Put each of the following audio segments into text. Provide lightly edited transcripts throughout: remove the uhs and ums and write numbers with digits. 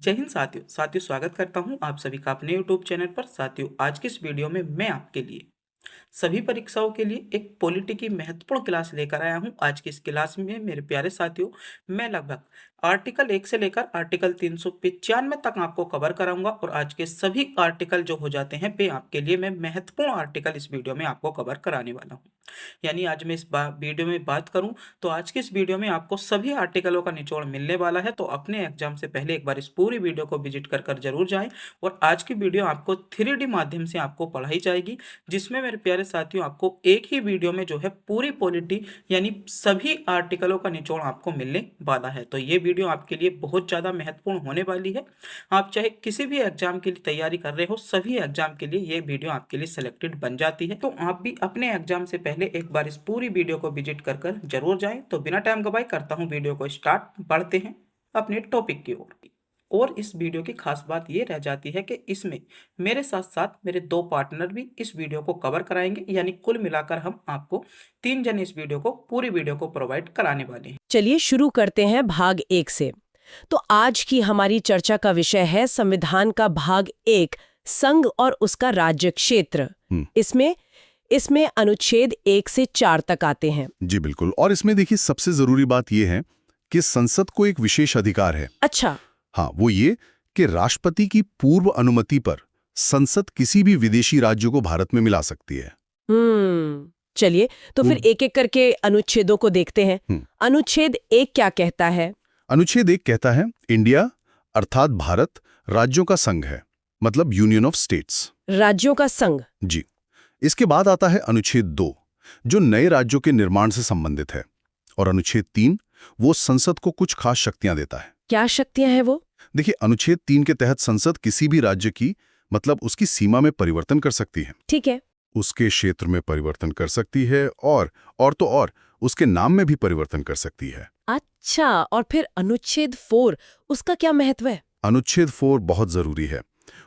जय हिंद साथियों स्वागत करता हूं आप सभी का अपने YouTube चैनल पर। साथियों, आज की इस वीडियो में मैं आपके लिए सभी परीक्षाओं के लिए एक पॉलिटी की महत्वपूर्ण क्लास लेकर आया हूं। आज की इस क्लास में मेरे प्यारे साथियों, मैं लगभग आर्टिकल 1 से लेकर आर्टिकल 395 तक आपको कवर कराऊंगा और आज के सभी आर्टिकल जो हो जाते हैं वे आपके लिए मैं महत्वपूर्ण आर्टिकल इस वीडियो में आपको कवर कराने वाला हूँ। यानी आज मैं इस वीडियो में बात करूं तो आज की इस वीडियो में आपको सभी आर्टिकलों का निचोड़ मिलने वाला है। तो अपने एग्जाम से पहले एक बार इस पूरी वीडियो को विजिट कर जरूर जाएं। और आज की वीडियो आपको 3D माध्यम से आपको पढ़ाई जाएगी, जिसमें मेरे प्यारे साथियों आपको एक ही वीडियो में जो है पूरी पॉलिटी यानी सभी आर्टिकलों का निचोड़ आपको मिलने वाला है। तो ये वीडियो आपके लिए बहुत ज़्यादा महत्वपूर्ण होने वाली है। आप चाहे किसी भी एग्जाम के लिए तैयारी कर रहे हो, सभी एग्जाम के लिए ये वीडियो आपके लिए सिलेक्टेड बन जाती है। तो आप भी अपने एग्जाम से पहले एक बार इस पूरी वीडियो को विजिट कर जरूर जाएं। तो बिना टाइम गवाए करता हूं वीडियो को स्टार्ट। बढ़ते हैं अपने टॉपिक की ओर। और इस वीडियो की खास बात ये रह जाती है कि इसमें मेरे साथ साथ मेरे 2 पार्टनर भी इस वीडियो को कवर कराएंगे, यानी कुल मिलाकर हम आपको 3 जन इस वीडियो को पूरी वीडियो को प्रोवाइड कराने वाले हैं। चलिए शुरू करते हैं भाग 1 से। तो आज की हमारी चर्चा का विषय है संविधान का भाग 1, संघ और उसका राज्य क्षेत्र। इसमें अनुच्छेद 1 से 4 तक आते हैं। जी बिल्कुल। और इसमें देखिए, सबसे जरूरी बात यह है कि संसद को एक विशेष अधिकार है। अच्छा। हाँ, वो ये कि राष्ट्रपति की पूर्व अनुमति पर संसद किसी भी विदेशी राज्य को भारत में मिला सकती है। चलिए तो फिर एक एक करके अनुच्छेदों को देखते हैं। अनुच्छेद 1 क्या कहता है? अनुच्छेद 1 कहता है इंडिया अर्थात भारत राज्यों का संघ है, मतलब यूनियन ऑफ स्टेट्स। राज्यों का संघ। जी। इसके बाद आता है अनुच्छेद 2, जो नए राज्यों के निर्माण से संबंधित है। और अनुच्छेद 3 वो संसद को कुछ खास शक्तियां देता है। क्या शक्तियां हैं वो? देखिए, अनुच्छेद 3 के तहत संसद किसी भी राज्य की मतलब उसकी सीमा में परिवर्तन कर सकती है। ठीक है। उसके क्षेत्र में परिवर्तन कर सकती है और उसके नाम में भी परिवर्तन कर सकती है। अच्छा, और फिर अनुच्छेद 4 उसका क्या महत्व है? अनुच्छेद 4 बहुत जरूरी है।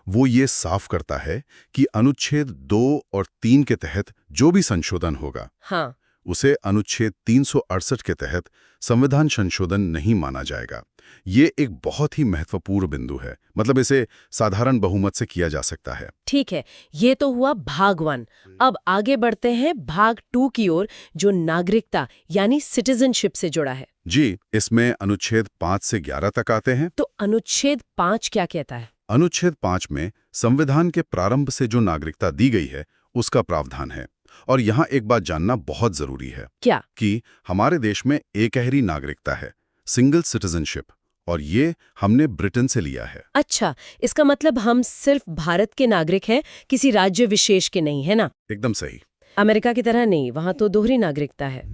वो ये साफ करता है कि अनुच्छेद 2 और 3 के तहत जो भी संशोधन होगा, हाँ, उसे अनुच्छेद 368 के तहत संविधान संशोधन नहीं माना जाएगा। ये एक बहुत ही महत्वपूर्ण बिंदु है, मतलब इसे साधारण बहुमत से किया जा सकता है। ठीक है, ये तो हुआ भाग 1। अब आगे बढ़ते हैं भाग 2 की ओर, जो नागरिकता यानी सिटीजनशिप से जुड़ा है। जी, इसमें अनुच्छेद 5 से 11 तक आते हैं। तो अनुच्छेद 5 क्या कहता है? अनुच्छेद 5 में संविधान के प्रारंभ से जो नागरिकता दी गई है उसका प्रावधान है। और यहाँ एक बात जानना बहुत जरूरी है। क्या? कि हमारे देश में एकहरी नागरिकता है, सिंगल सिटीजनशिप, और ये हमने ब्रिटेन से लिया है। अच्छा, इसका मतलब हम सिर्फ भारत के नागरिक हैं, किसी राज्य विशेष के नहीं, है ना? एकदम सही। अमेरिका की तरह नहीं, वहां तो दोहरी नागरिकता है।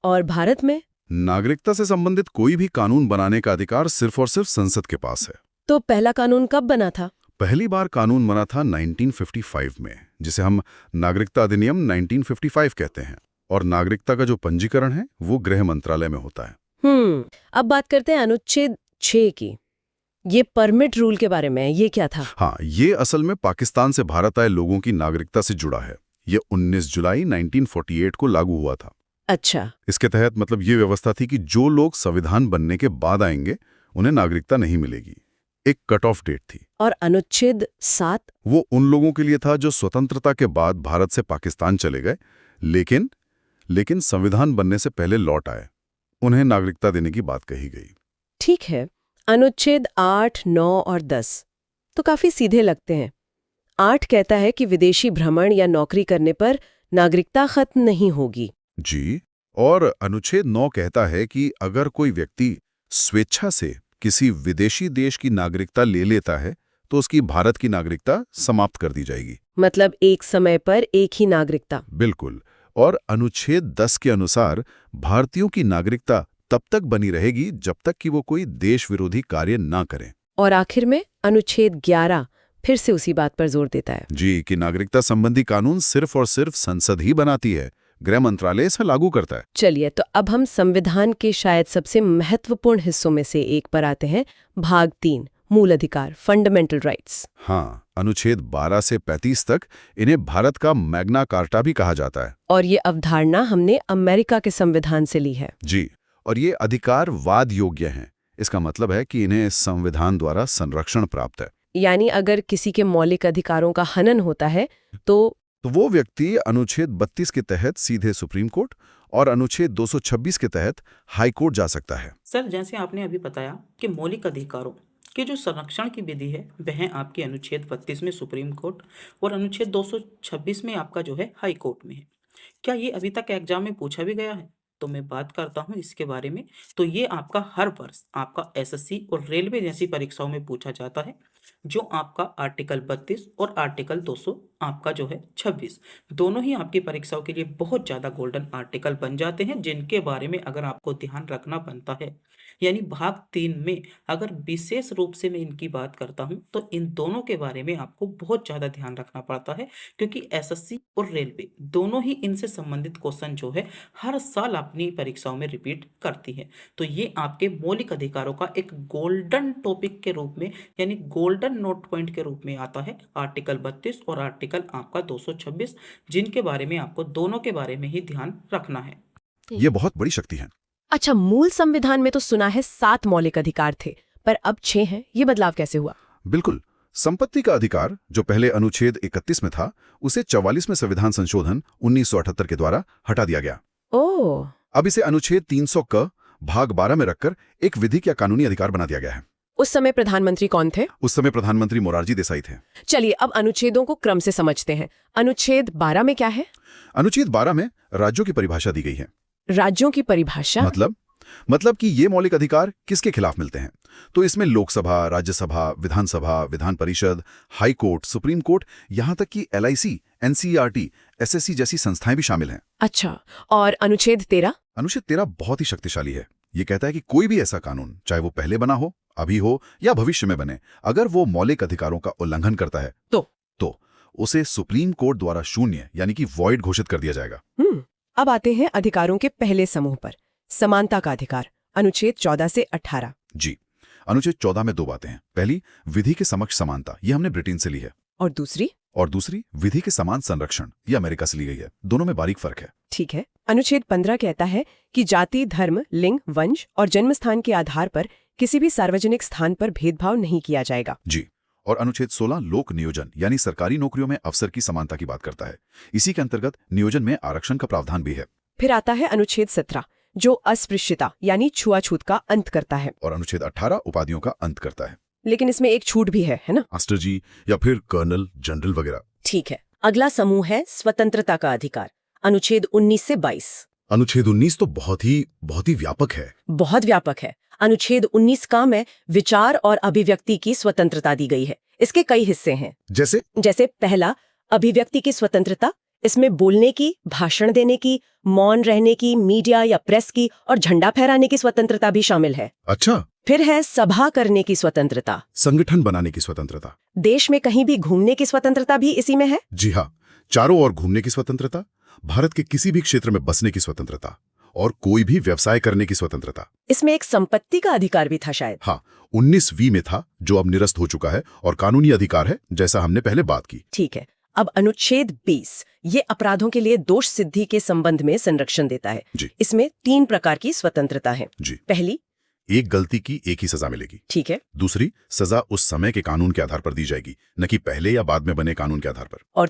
और भारत में नागरिकता से संबंधित कोई भी कानून बनाने का अधिकार सिर्फ और सिर्फ संसद के पास है। तो पहला कानून कब बना था? पहली बार कानून बना था 1955 में, जिसे हम नागरिकता अधिनियम 1955 कहते हैं। और नागरिकता का जो पंजीकरण है वो गृह मंत्रालय में होता है। अब बात करते हैं अनुच्छेद 6 की। ये परमिट रूल के बारे में, ये क्या था? हाँ, ये असल में पाकिस्तान से भारत आए लोगों की नागरिकता से जुड़ा है। ये 19 जुलाई 1948 को लागू हुआ था। अच्छा। इसके तहत मतलब ये व्यवस्था थी कि जो लोग संविधान बनने के बाद आएंगे उन्हें नागरिकता नहीं मिलेगी। एक कट ऑफ डेट थी। और अनुच्छेद 7? वो उन लोगों के लिए था जो स्वतंत्रता के बाद भारत से पाकिस्तान चले गए, लेकिन संविधान बनने से पहले लौट आए। उन्हें नागरिकता देने की बात कही गई। ठीक है। अनुच्छेद 8, 9 और 10 तो काफी सीधे लगते हैं। 8 कहता है कि विदेशी भ्रमण या नौकरी करने पर नागरिकता खत्म नहीं होगी। जी। और अनुच्छेद 9 कहता है कि अगर कोई व्यक्ति स्वेच्छा से किसी विदेशी देश की नागरिकता ले लेता है तो उसकी भारत की नागरिकता समाप्त कर दी जाएगी। मतलब एक समय पर एक ही नागरिकता। बिल्कुल। और अनुच्छेद 10 के अनुसार भारतीयों की नागरिकता तब तक बनी रहेगी जब तक कि वो कोई देश विरोधी कार्य ना करें। और आखिर में अनुच्छेद 11 फिर से उसी बात पर जोर देता है। जी, कि नागरिकता संबंधी कानून सिर्फ और सिर्फ संसद ही बनाती है, गृह मंत्रालय इसे लागू करता है। चलिए, तो अब हम संविधान के शायद सबसे महत्वपूर्ण हिस्सों में से एक पर आते हैं, भाग 3, मूल अधिकार, फंडामेंटल राइट्स। हाँ, अनुच्छेद 12 से 35 तक इन्हें भारत का मैग्ना कार्टा भी कहा जाता है। और ये अवधारणा हमने अमेरिका के संविधान से ली है। जी, और ये अधिकार वाद योग्य हैं, इसका मतलब है कि इन्हें संविधान द्वारा संरक्षण प्राप्त है। यानी अगर किसी के मौलिक अधिकारों का हनन होता है तो वो व्यक्ति अनुच्छेद 32 के तहत सीधे सुप्रीम कोर्ट और अनुच्छेद 226 के तहत हाई कोर्ट जा सकता है। सर, जैसे आपने अभी बताया कि मौलिक अधिकारों के जो संरक्षण की विधि है वह आपके अनुच्छेद 32 में सुप्रीम कोर्ट और अनुच्छेद 226 में आपका जो है हाई कोर्ट में है। क्या ये अभी तक एग्जाम में पूछा भी गया है? तो मैं बात करता हूँ इसके बारे में। तो ये आपका हर वर्ष आपका एसएससी और रेलवे जैसी परीक्षाओं में पूछा जाता है, जो आपका आर्टिकल 32 और आर्टिकल 200 आपका जो है 26 दोनों ही आपकी परीक्षाओं के लिए बहुत ज़्यादा गोल्डन आर्टिकल बन जाते हैं, जिनके बारे में अगर आपको ध्यान रखना बनता है। यानी भाग 3 में अगर विशेष रूप से मैं इनकी बात करता हूं तो इन दोनों के बारे में आपको बहुत ज़्यादा ध्यान रखना पड़ता है, क्योंकि एसएससी और रेलवे दोनों ही इनसे संबंधित क्वेश्चन जो है हर साल अपनी परीक्षाओं में रिपीट करती है। तो ये आपके मौलिक अधिकारों का एक गोल्डन टॉपिक के रूप में यानी गोल्डन नोट पॉइंट के रूप में आता है आर्टिकल 32 और आर्टिकल आपका 226, जिनके बारे में आपको दोनों के बारे में ही ध्यान रखना है। ये बहुत बड़ी शक्ति है। अच्छा, मूल संविधान में तो सुना है 7 मौलिक अधिकार थे, पर अब 6 हैं। ये बदलाव कैसे हुआ? बिल्कुल। संपत्ति का अधिकार जो पहले अनुच्छेद 31 में था, उसे 44 में संविधान संशोधन 1978 के द्वारा हटा दिया गया। ओह, अब इसे अनुच्छेद 300 क भाग 12 में रखकर एक विधिक या कानूनी अधिकार बना दिया गया है। उस समय प्रधानमंत्री कौन थे? उस समय प्रधानमंत्री मोरारजी देसाई थे। चलिए अब अनुच्छेदों को क्रम से समझते हैं। अनुच्छेद 12 में क्या है? अनुच्छेद 12 में राज्यों की परिभाषा दी गई है। राज्यों की परिभाषा? मतलब कि ये मौलिक अधिकार किसके खिलाफ मिलते हैं। तो इसमें लोकसभा, राज्यसभा, विधानसभा, Vidhan Parishad, high court, supreme court, यहाँ तक कि LIC, NCERT, SSC जैसी संस्थाएं भी शामिल हैं। अच्छा, और अनुच्छेद 13? अनुच्छेद 13 बहुत ही शक्तिशाली है। ये कहता है कि कोई भी ऐसा कानून, चाहे वो पहले बना हो, अभी हो या भविष्य में बने, अगर वो मौलिक अधिकारों का उल्लंघन करता है तो उसे सुप्रीम कोर्ट द्वारा शून्य यानी कि वॉइड घोषित कर दिया जाएगा। अब आते हैं अधिकारों के पहले समूह पर, समानता का अधिकार, अनुच्छेद 14 से 18। जी, अनुच्छेद 14 में 2 बातें हैं। पहली, विधि के समक्ष समानता, ये हमने ब्रिटेन से ली है। और दूसरी, विधि के समान संरक्षण, ये अमेरिका से ली गई है। दोनों में बारीक फर्क है। ठीक है। अनुच्छेद 15 कहता है कि जाति, धर्म, लिंग, वंश और जन्मस्थान के आधार पर किसी भी सार्वजनिक स्थान पर भेदभाव नहीं किया जाएगा। जी, और अनुच्छेद 16 लोक नियोजन यानी सरकारी नौकरियों में अफसर की समानता की बात करता है। इसी के अंतर्गत नियोजन में आरक्षण का प्रावधान भी है। फिर आता है अनुच्छेद 17 जो अस्पृश्यता यानी छुआछूत का अंत करता है। और अनुच्छेद 18 उपाधियों का अंत करता है। लेकिन इसमें एक छूट भी है ना? मास्टर जी या फिर कर्नल, जनरल वगैरह। ठीक है। अगला समूह है स्वतंत्रता का अधिकार, अनुच्छेद 19 से 22। अनुच्छेद 19 तो बहुत ही व्यापक है। बहुत व्यापक है। अनुच्छेद 19 का में विचार और अभिव्यक्ति की स्वतंत्रता दी गई है। इसके कई हिस्से हैं। जैसे पहला, अभिव्यक्ति की स्वतंत्रता। इसमें बोलने की, भाषण देने की, मौन रहने की, मीडिया या प्रेस की और झंडा फहराने की स्वतंत्रता भी शामिल है। अच्छा। फिर है सभा करने की स्वतंत्रता, संगठन बनाने की स्वतंत्रता, देश में कहीं भी घूमने की स्वतंत्रता भी इसी में है। जी हाँ, चारों ओर घूमने की स्वतंत्रता, भारत के किसी भी क्षेत्र में बसने की स्वतंत्रता और कोई भी व्यवसाय करने की स्वतंत्रता। इसमें एक संपत्ति का अधिकार भी था शायद। हाँ, 19V में था, जो अब निरस्त हो चुका है और कानूनी अधिकार है, जैसा हमने पहले बात की। ठीक है। अब अनुच्छेद 20 ये अपराधों के लिए दोष सिद्धि के संबंध में संरक्षण देता है। जी। इसमें 3 प्रकार की स्वतंत्रता है। जी। पहली, एक गलती की एक ही सजा मिलेगी। ठीक है। दूसरी, सजा उस समय के कानून के आधार पर दी जाएगी, न कि पहले या बाद में बने कानून के आधार पर। और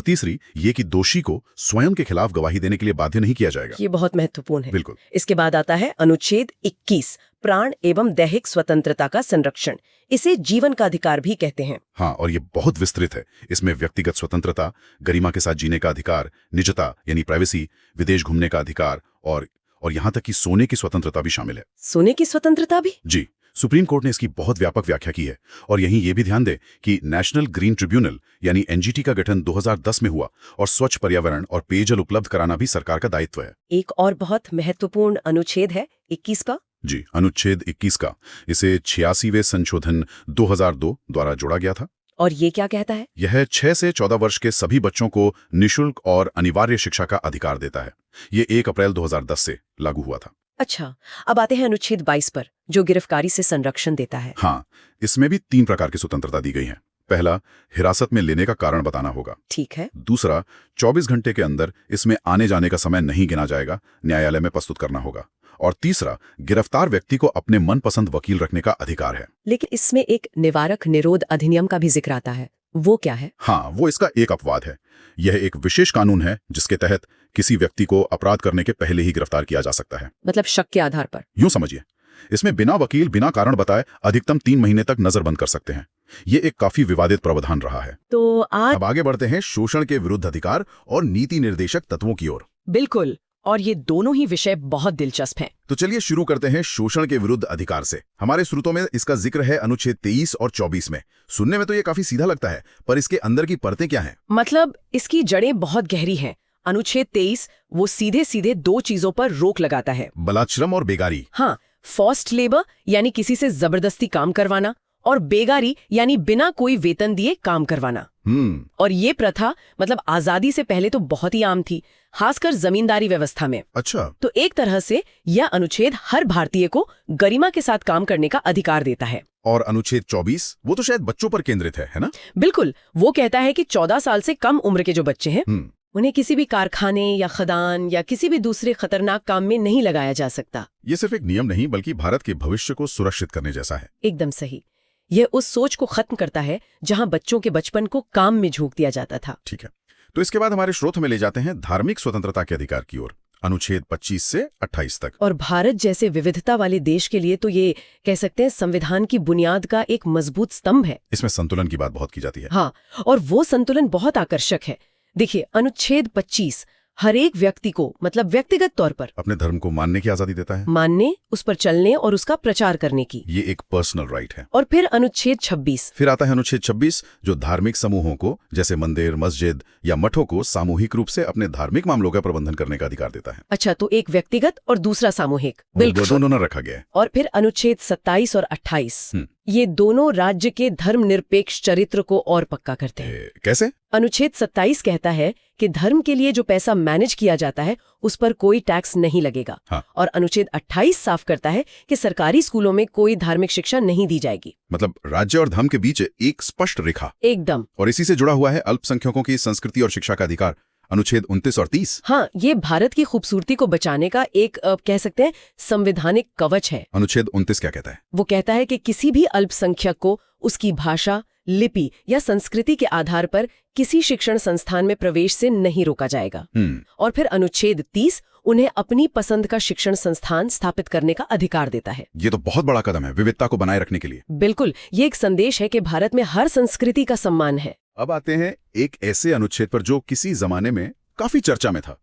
तीसरी, ये कि दोषी को स्वयं के खिलाफ गवाही देने के लिए बाध्य नहीं किया जाएगा। ये बहुत महत्वपूर्ण है। बिल्कुल। इसके बाद आता है अनुच्छेद 21 प्राण एवं दैहिक स्वतंत्रता का संरक्षण। इसे जीवन का अधिकार भी कहते हैं। हाँ, और ये बहुत विस्तृत है। इसमें व्यक्तिगत स्वतंत्रता, गरिमा के साथ जीने का अधिकार, निजता यानी प्राइवेसी, विदेश घूमने का अधिकार और यहाँ तक कि सोने की स्वतंत्रता भी शामिल है। सोने की स्वतंत्रता भी? जी, सुप्रीम कोर्ट ने इसकी बहुत व्यापक व्याख्या की है। और यहीं ये भी ध्यान दें कि नेशनल ग्रीन ट्रिब्यूनल यानी NGT का गठन 2010 में हुआ और स्वच्छ पर्यावरण और पेयजल उपलब्ध कराना भी सरकार का दायित्व है। एक और बहुत महत्वपूर्ण अनुच्छेद है 21 का। जी, अनुच्छेद 21 का। इसे 86वें संशोधन 2002 द्वारा जोड़ा गया था। और ये क्या कहता है? यह 6 से 14 वर्ष के सभी बच्चों को निःशुल्क और अनिवार्य शिक्षा का अधिकार देता है। ये 1 अप्रैल 2010 से लागू हुआ था। अच्छा, अब आते हैं अनुच्छेद 22 पर जो गिरफ्तारी से संरक्षण देता है। हाँ, इसमें भी 3 प्रकार की स्वतंत्रता दी गई है। पहला, हिरासत में लेने का कारण बताना होगा। ठीक है। दूसरा, 24 घंटे के अंदर इसमें आने जाने का समय नहीं गिना जाएगा, न्यायालय में प्रस्तुत करना होगा। और तीसरा, गिरफ्तार व्यक्ति को अपने मनपसंद वकील रखने का अधिकार है। लेकिन इसमें एक निवारक निरोध अधिनियम का भी जिक्र आता है, वो क्या है? हाँ, वो इसका एक अपवाद है। यह एक विशेष कानून है जिसके तहत किसी व्यक्ति को अपराध करने के पहले ही गिरफ्तार किया जा सकता है। मतलब शक के आधार पर? यूं समझिए, इसमें बिना वकील बिना कारण बताए अधिकतम 3 महीने तक नजरबंद कर सकते हैं। ये एक काफी विवादित प्रावधान रहा है। तो अब आगे बढ़ते हैं शोषण के विरुद्ध अधिकार और नीति निर्देशक तत्वों की ओर। बिल्कुल, और ये दोनों ही विषय बहुत दिलचस्प हैं। तो चलिए शुरू करते हैं शोषण के विरुद्ध अधिकार से। हमारे स्रोतों में इसका जिक्र है अनुच्छेद 23 और 24 में। सुनने में तो ये काफी सीधा लगता है, पर इसके अंदर की परतें क्या हैं? मतलब इसकी जड़ें बहुत गहरी हैं। अनुच्छेद 23 वो सीधे सीधे 2 चीजों पर रोक लगाता है, बलात्श्रम और बेगारी। हाँ, फोर्स्ड लेबर यानी किसी से जबरदस्ती काम करवाना, और बेगारी यानी बिना कोई वेतन दिए काम करवाना। और ये प्रथा मतलब आजादी से पहले तो बहुत ही आम थी, खासकर जमींदारी व्यवस्था में। अच्छा। तो एक तरह से यह अनुच्छेद हर भारतीय को गरिमा के साथ काम करने का अधिकार देता है। और अनुच्छेद 24 वो तो शायद बच्चों पर केंद्रित है ना? बिल्कुल, वो कहता है कि 14 साल से कम उम्र के जो बच्चे हैं उन्हें किसी भी कारखाने या खदान या किसी भी दूसरे खतरनाक काम में नहीं लगाया जा सकता। ये सिर्फ एक नियम नहीं बल्कि भारत के भविष्य को सुरक्षित करने जैसा है। एकदम सही। यह उस सोच को खत्म करता है जहां बच्चों के बचपन को काम में झोंक दिया जाता था। ठीक है, तो इसके बाद हमारे स्रोत में ले जाते हैं धार्मिक स्वतंत्रता के अधिकार की ओर, अनुच्छेद 25 से 28 तक। और भारत जैसे विविधता वाले देश के लिए तो ये कह सकते हैं संविधान की बुनियाद का एक मजबूत स्तंभ है। इसमें संतुलन की बात बहुत की जाती है। हाँ, और वो संतुलन बहुत आकर्षक है। देखिए, अनुच्छेद 25 हर एक व्यक्ति को मतलब व्यक्तिगत तौर पर अपने धर्म को मानने की आजादी देता है, मानने, उस पर चलने और उसका प्रचार करने की। ये एक पर्सनल राइट है। और फिर अनुच्छेद 26। फिर आता है अनुच्छेद 26 जो धार्मिक समूहों को जैसे मंदिर, मस्जिद या मठों को सामूहिक रूप से अपने धार्मिक मामलों का प्रबंधन करने का अधिकार देता है। अच्छा, तो एक व्यक्तिगत और दूसरा सामूहिक। बिल्कुल, दोनों न रखा गया है। और फिर अनुच्छेद 27 और 28 ये दोनों राज्य के धर्मनिरपेक्ष चरित्र को और पक्का करते हैं। कैसे? अनुच्छेद 27 कहता है कि धर्म के लिए जो पैसा मैनेज किया जाता है उस पर कोई टैक्स नहीं लगेगा। हाँ। और अनुच्छेद 28 साफ करता है कि सरकारी स्कूलों में कोई धार्मिक शिक्षा नहीं दी जाएगी। मतलब राज्य और धर्म के बीच एक स्पष्ट रेखा। एकदम। और इसी से जुड़ा हुआ है अल्पसंख्यकों की संस्कृति और शिक्षा का अधिकार, अनुच्छेद 29 और 30। हाँ, ये भारत की खूबसूरती को बचाने का एक कह सकते हैं संवैधानिक कवच है। अनुच्छेद 29 क्या कहता है? वो कहता है कि किसी भी अल्पसंख्यक को उसकी भाषा, लिपि या संस्कृति के आधार पर किसी शिक्षण संस्थान में प्रवेश से नहीं रोका जाएगा। और फिर अनुच्छेद 30 उन्हें अपनी पसंद का शिक्षण संस्थान स्थापित करने का अधिकार देता है। ये तो बहुत बड़ा कदम है विविधता को बनाए रखने के लिए। बिल्कुल, ये एक संदेश है कि भारत में हर संस्कृति का सम्मान है। अब आते हैं एक ऐसे अनुच्छेद पर जो किसी जमाने में काफी चर्चा में था,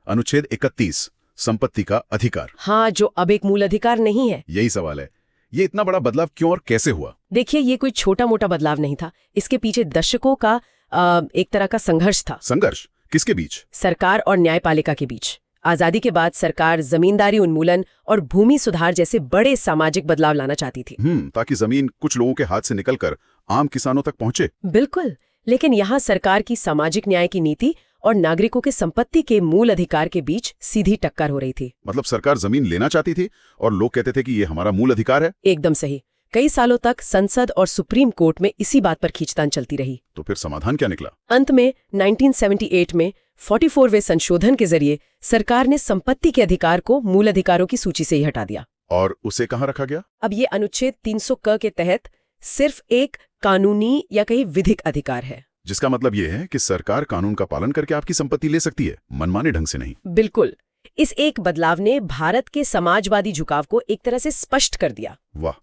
अनुच्छेद 31, संपत्ति का अधिकार। हाँ, जो अब एक मूल अधिकार नहीं है। यही सवाल है, ये इतना बड़ा बदलाव क्यों और कैसे हुआ? देखिए, ये कोई छोटा मोटा बदलाव नहीं था। इसके पीछे दशकों का एक तरह का संघर्ष था। संघर्ष किसके बीच? सरकार और न्यायपालिका के बीच। आजादी के बाद सरकार जमींदारी उन्मूलन और भूमि सुधार जैसे बड़े सामाजिक बदलाव लाना चाहती थी। ताकि जमीन कुछ लोगों के हाथ से निकलकर आम किसानों तक पहुंचे। बिल्कुल, लेकिन यहाँ सरकार की सामाजिक न्याय की नीति और नागरिकों के संपत्ति के मूल अधिकार के बीच सीधी टक्कर हो रही थी। मतलब सरकार जमीन लेना चाहती थी और लोग कहते थे कि ये हमारा मूल अधिकार है। एकदम सही। कई सालों तक संसद और सुप्रीम कोर्ट में इसी बात पर खींचतान चलती रही। तो फिर समाधान क्या निकला? अंत में 1978 में 44वें संशोधन के जरिए सरकार ने संपत्ति के अधिकार को मूल अधिकारों की सूची से ही हटा दिया। और उसे कहाँ रखा गया? अब ये अनुच्छेद 300 क के तहत सिर्फ एक कानूनी या कहीं विधिक अधिकार है। जिसका मतलब ये है कि सरकार कानून का पालन करके आपकी संपत्ति ले सकती है, मनमाने ढंग से नहीं। बिल्कुल। इस एक बदलाव ने भारत के समाजवादी झुकाव को एक तरह से स्पष्ट कर दिया। वाह,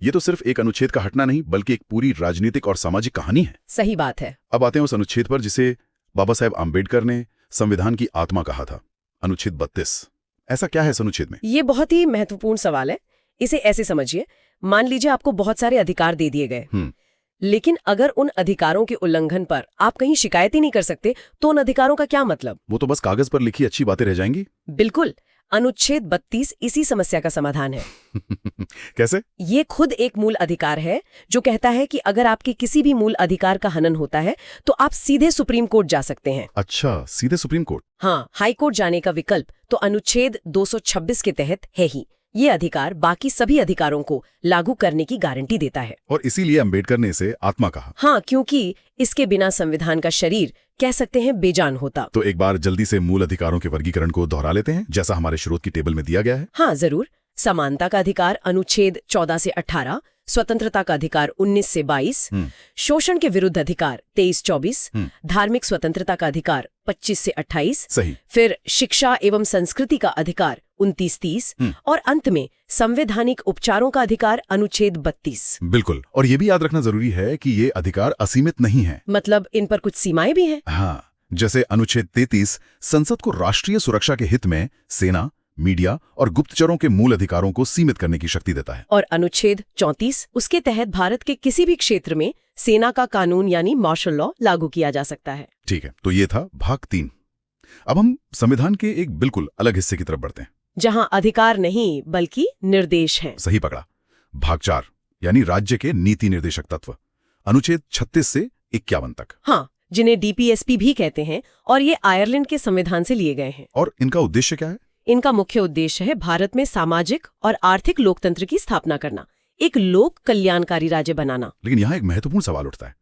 ये तो सिर्फ एक अनुच्छेद का हटना नहीं बल्कि एक पूरी राजनीतिक और सामाजिक कहानी है। सही बात है। अब आते हैं उस अनुच्छेद पर जिसे बाबा साहेब आम्बेडकर ने संविधान की आत्मा कहा था, अनुच्छेद 32। ऐसा क्या है इस अनुच्छेद में? ये बहुत ही महत्वपूर्ण सवाल है। इसे ऐसे समझिए, मान लीजिए आपको बहुत सारे अधिकार दे दिए गए, लेकिन अगर उन अधिकारों के उल्लंघन पर आप कहीं शिकायत ही नहीं कर सकते तो उन अधिकारों का क्या मतलब? वो तो बस कागज पर लिखी अच्छी बातें रह जाएंगी। बिल्कुल। अनुच्छेद 32 इसी समस्या का समाधान है। कैसे? ये खुद एक मूल अधिकार है जो कहता है कि अगर आपके किसी भी मूल अधिकार का हनन होता है तो आप सीधे सुप्रीम कोर्ट जा सकते हैं। अच्छा, सीधे सुप्रीम कोर्ट? हाँ, हाई कोर्ट जाने का विकल्प तो अनुच्छेद 226 के तहत है ही, ये अधिकार बाकी सभी अधिकारों को लागू करने की गारंटी देता है। और इसीलिए अंबेडकर ने इसे आत्मा कहा। हाँ, क्योंकि इसके बिना संविधान का शरीर कह सकते हैं बेजान होता। तो एक बार जल्दी से मूल अधिकारों के वर्गीकरण को दोहरा लेते हैं, जैसा हमारे स्रोत की टेबल में दिया गया है। हाँ जरूर। समानता का अधिकार अनुच्छेद 14 से 18, स्वतंत्रता का अधिकार 19 से 22, शोषण के विरुद्ध अधिकार 23-24, धार्मिक स्वतंत्रता का अधिकार 25 से 28, सही। फिर शिक्षा एवं संस्कृति का अधिकार 29-30 और अंत में संवैधानिक उपचारों का अधिकार अनुच्छेद 32। बिल्कुल। और ये भी याद रखना जरूरी है कि ये अधिकार असीमित नहीं है, मतलब इन पर कुछ सीमाएं भी हैं। हाँ, जैसे अनुच्छेद 33 संसद को राष्ट्रीय सुरक्षा के हित में सेना, मीडिया और गुप्तचरों के मूल अधिकारों को सीमित करने की शक्ति देता है। और अनुच्छेद 34 उसके तहत भारत के किसी भी क्षेत्र में सेना का कानून यानी मार्शल लॉ लागू किया जा सकता है। ठीक है, तो ये था भाग 3। अब हम संविधान के एक बिल्कुल अलग हिस्से की तरफ बढ़ते हैं, जहां अधिकार नहीं बल्कि निर्देश हैं। सही पकड़ा। भाग 4 यानी राज्य के नीति निर्देशक तत्व, अनुच्छेद 36 से 51 तक। हाँ, जिन्हें डीपीएसपी भी कहते हैं, और ये आयरलैंड के संविधान से लिए गए हैं। और इनका उद्देश्य क्या है? इनका मुख्य उद्देश्य है भारत में सामाजिक और आर्थिक लोकतंत्र की स्थापना करना, एक लोक कल्याणकारी राज्य बनाना। लेकिन यहाँ एक महत्वपूर्ण सवाल उठता है,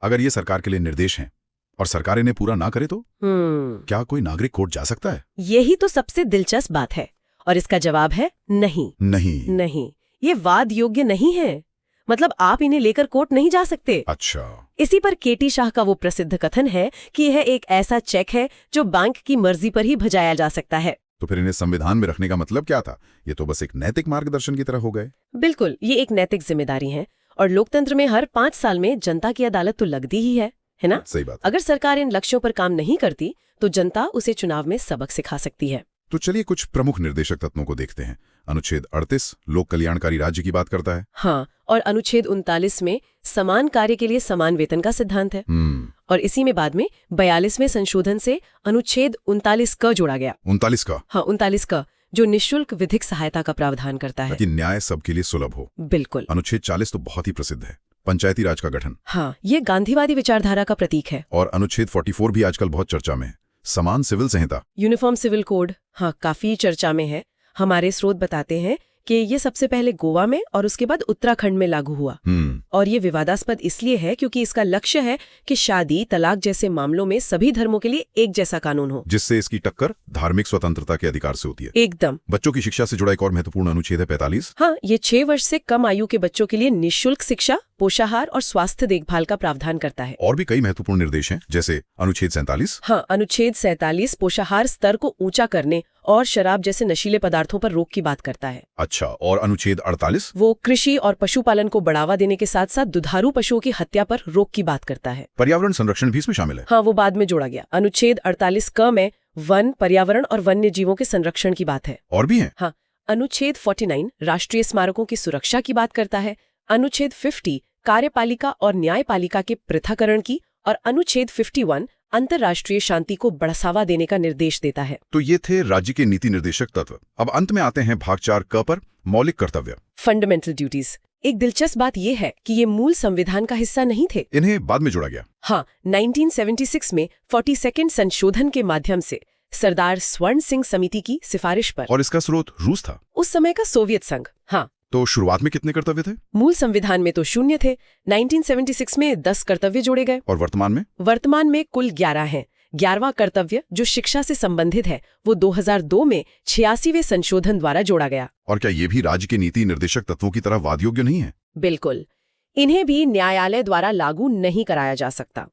अगर ये सरकार के लिए निर्देश हैं और सरकार इन्हें पूरा ना करे तो क्या कोई नागरिक कोर्ट जा सकता है? यही तो सबसे दिलचस्प बात है, और इसका जवाब है नहीं। नहीं, ये वाद योग्य नहीं है। मतलब आप इन्हें लेकर कोर्ट नहीं जा सकते। अच्छा। इसी पर केटी शाह का वो प्रसिद्ध कथन है कि यह एक ऐसा चेक है जो बैंक की मर्जी पर ही भजाया जा सकता है। तो फिर इन्हें संविधान में रखने का मतलब क्या था? ये तो बस एक नैतिक मार्गदर्शन की तरह हो गए। बिल्कुल, ये एक नैतिक जिम्मेदारी है, और लोकतंत्र में हर 5 साल में जनता की अदालत तो लगती ही है ना? सही बात। अगर सरकार इन लक्ष्यों पर काम नहीं करती तो जनता उसे चुनाव में सबक सिखा सकती है। तो चलिए कुछ प्रमुख निर्देशक तत्वों को देखते हैं। अनुच्छेद 38 लोक कल्याणकारी राज्य की बात करता है। हाँ, और अनुच्छेद 39 में समान कार्य के लिए समान वेतन का सिद्धांत है। और इसी में बाद में 42वें संशोधन से अनुच्छेद 39 क जोड़ा गया। 39 का? हाँ, 39 क, जो निःशुल्क विधिक सहायता का प्रावधान करता है ताकि न्याय सबके लिए सुलभ हो। बिल्कुल। अनुच्छेद 40 तो बहुत ही प्रसिद्ध है, पंचायती राज का गठन। हाँ, ये गांधीवादी विचारधारा का प्रतीक है। और अनुच्छेद 44 भी आजकल बहुत चर्चा में है, समान सिविल संहिता, यूनिफॉर्म सिविल कोड। हाँ, काफी चर्चा में है। हमारे स्रोत बताते हैं कि ये सबसे पहले गोवा में और उसके बाद उत्तराखंड में लागू हुआ। और ये विवादास्पद इसलिए है क्योंकि इसका लक्ष्य है कि शादी, तलाक जैसे मामलों में सभी धर्मों के लिए एक जैसा कानून हो, जिससे इसकी टक्कर धार्मिक स्वतंत्रता के अधिकार से होती है। एकदम। बच्चों की शिक्षा से जुड़ा एक और महत्वपूर्ण अनुच्छेद है 45। हाँ, ये 6 वर्ष से कम आयु के बच्चों के लिए निःशुल्क शिक्षा, पोषाहार और स्वास्थ्य देखभाल का प्रावधान करता है। और भी कई महत्वपूर्ण निर्देश हैं, जैसे अनुच्छेद 47। हाँ, अनुच्छेद 47 पोषाहार स्तर को ऊंचा करने और शराब जैसे नशीले पदार्थों पर रोक की बात करता है। अच्छा, और अनुच्छेद 48? वो कृषि और पशुपालन को बढ़ावा देने के साथ साथ दुधारू पशुओं की हत्या पर रोक की बात करता है। पर्यावरण संरक्षण भी इसमें शामिल है। हाँ, वो बाद में जोड़ा गया। अनुच्छेद 48 क में वन, पर्यावरण और वन्य जीवों के संरक्षण की बात है। और भी है? हाँ, अनुच्छेद 49 राष्ट्रीय स्मारकों की सुरक्षा की बात करता है। अनुच्छेद 50 कार्यपालिका और न्यायपालिका के पृथक्करण की, और अनुच्छेद 51 अंतर्राष्ट्रीय शांति को बढ़ावा देने का निर्देश देता है। तो ये थे राज्य के नीति निर्देशक तत्व। अब अंत में आते हैं भाग 4 क पर, मौलिक कर्तव्य, फंडामेंटल ड्यूटीज। एक दिलचस्प बात यह है कि ये मूल संविधान का हिस्सा नहीं थे। इन्हें बाद में जोड़ा गया। हाँ, 1976 में 42वें संशोधन के माध्यम से सरदार स्वर्ण सिंह समिति की सिफारिश पर। और इसका स्रोत रूस था, उस समय का सोवियत संघ। हाँ, तो शुरुआत में कितने कर्तव्य थे? मूल संविधान में तो 0 थे। 1976 में 10 कर्तव्य जोड़े गए। और वर्तमान में कुल 11 हैं। 11वां कर्तव्य जो शिक्षा से संबंधित है वो 2002 में 86वें संशोधन द्वारा जोड़ा गया। और क्या ये भी राज्य के नीति निर्देशक तत्वों की तरह वाद योग्य नहीं है? बिल्कुल, इन्हें भी न्यायालय द्वारा लागू नहीं कराया जा सकता।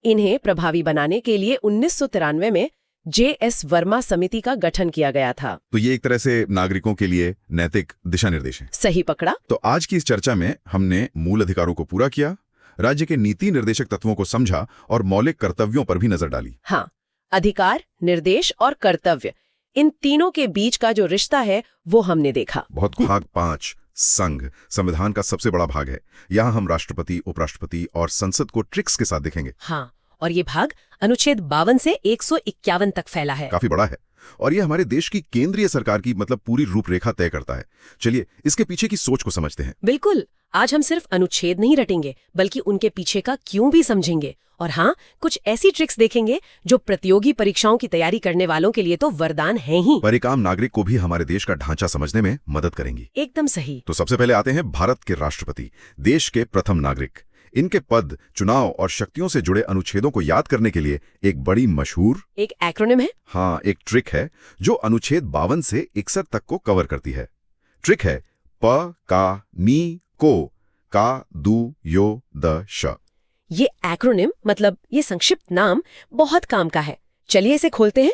इन्हें प्रभावी बनाने के लिए 1993 में JS वर्मा समिति का गठन किया गया था। तो ये एक तरह से नागरिकों के लिए नैतिक दिशा निर्देश है। सही पकड़ा। तो आज की इस चर्चा में हमने मूल अधिकारों को पूरा किया, राज्य के नीति निर्देशक तत्वों को समझा और मौलिक कर्तव्यों पर भी नजर डाली। हाँ, अधिकार, निर्देश और कर्तव्य, इन तीनों के बीच का जो रिश्ता है वो हमने देखा। बहुत। भाग 5 संघ संविधान का सबसे बड़ा भाग है। यहाँ हम राष्ट्रपति, उपराष्ट्रपति और संसद को ट्रिक्स के साथ देखेंगे। हाँ, और ये भाग अनुच्छेद 52 से 151 तक फैला है। काफी बड़ा है और ये हमारे देश की केंद्रीय सरकार की पूरी रूपरेखा तय करता है। चलिए इसके पीछे की सोच को समझते हैं। बिल्कुल, आज हम सिर्फ अनुच्छेद नहीं रटेंगे बल्कि उनके पीछे का क्यों भी समझेंगे, और हाँ, कुछ ऐसी ट्रिक्स देखेंगे जो प्रतियोगी परीक्षाओं की तैयारी करने वालों के लिए तो वरदान हैं ही, पर एक आम नागरिक को भी हमारे देश का ढांचा समझने में मदद करेंगी। एकदम सही। तो सबसे पहले आते हैं भारत के राष्ट्रपति, देश के प्रथम नागरिक। इनके पद, चुनाव और शक्तियों से जुड़े अनुच्छेदों को याद करने के लिए एक बड़ी मशहूर एक एक्रोनिम है। हाँ, एक ट्रिक है जो अनुच्छेद 52 से 61 तक को कवर करती है। ट्रिक है प का नी को का दू यो द श। ये एक्रोनिम मतलब ये संक्षिप्त नाम बहुत काम का है। चलिए इसे खोलते हैं।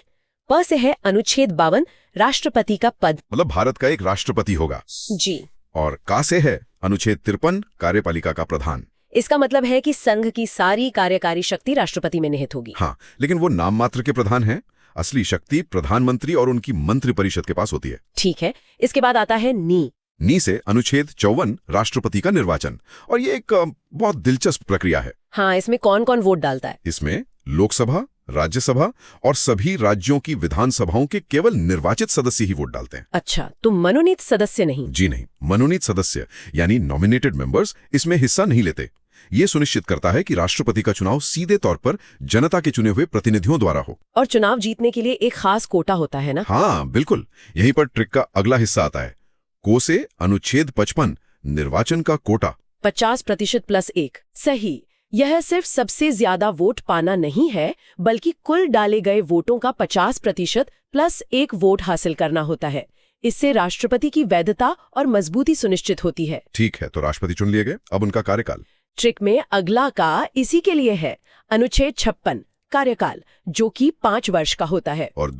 प से है अनुच्छेद 52, राष्ट्रपति का पद, मतलब भारत का एक राष्ट्रपति होगा। जी। और का से है अनुच्छेद 53, कार्यपालिका का प्रधान। इसका मतलब है कि संघ की सारी कार्यकारी शक्ति राष्ट्रपति में निहित होगी। हाँ, लेकिन वो नाम मात्र के प्रधान हैं। असली शक्ति प्रधानमंत्री और उनकी मंत्रिपरिषद के पास होती है। ठीक है, इसके बाद आता है नी से अनुच्छेद 54, राष्ट्रपति का निर्वाचन। और ये एक बहुत दिलचस्प प्रक्रिया है। हाँ, इसमें कौन कौन वोट डालता है? इसमें लोकसभा, राज्यसभा और सभी राज्यों की विधानसभाओं के केवल निर्वाचित सदस्य ही वोट डालते हैं। अच्छा, तो मनोनीत सदस्य नहीं? जी नहीं, मनोनीत सदस्य यानी नॉमिनेटेड मेंबर्स इसमें हिस्सा नहीं लेते। ये सुनिश्चित करता है कि राष्ट्रपति का चुनाव सीधे तौर पर जनता के चुने हुए प्रतिनिधियों द्वारा हो। और चुनाव जीतने के लिए एक खास कोटा होता है ना? हाँ बिल्कुल, यहीं पर ट्रिक का अगला हिस्सा आता है। को से अनुच्छेद 55, निर्वाचन का कोटा। 50% प्लस 1। सही। यह सिर्फ सबसे ज्यादा वोट पाना नहीं है, बल्कि कुल डाले गए वोटों का 50% प्लस 1 वोट हासिल करना होता है। इससे राष्ट्रपति की वैधता और मजबूती सुनिश्चित होती है। ठीक है, तो राष्ट्रपति चुन लिए गए, अब उनका कार्यकाल। ट्रिक में अगला का इसी के लिए है, अनुच्छेद 56, कार्यकाल, जो कि 5 वर्ष का होता है। और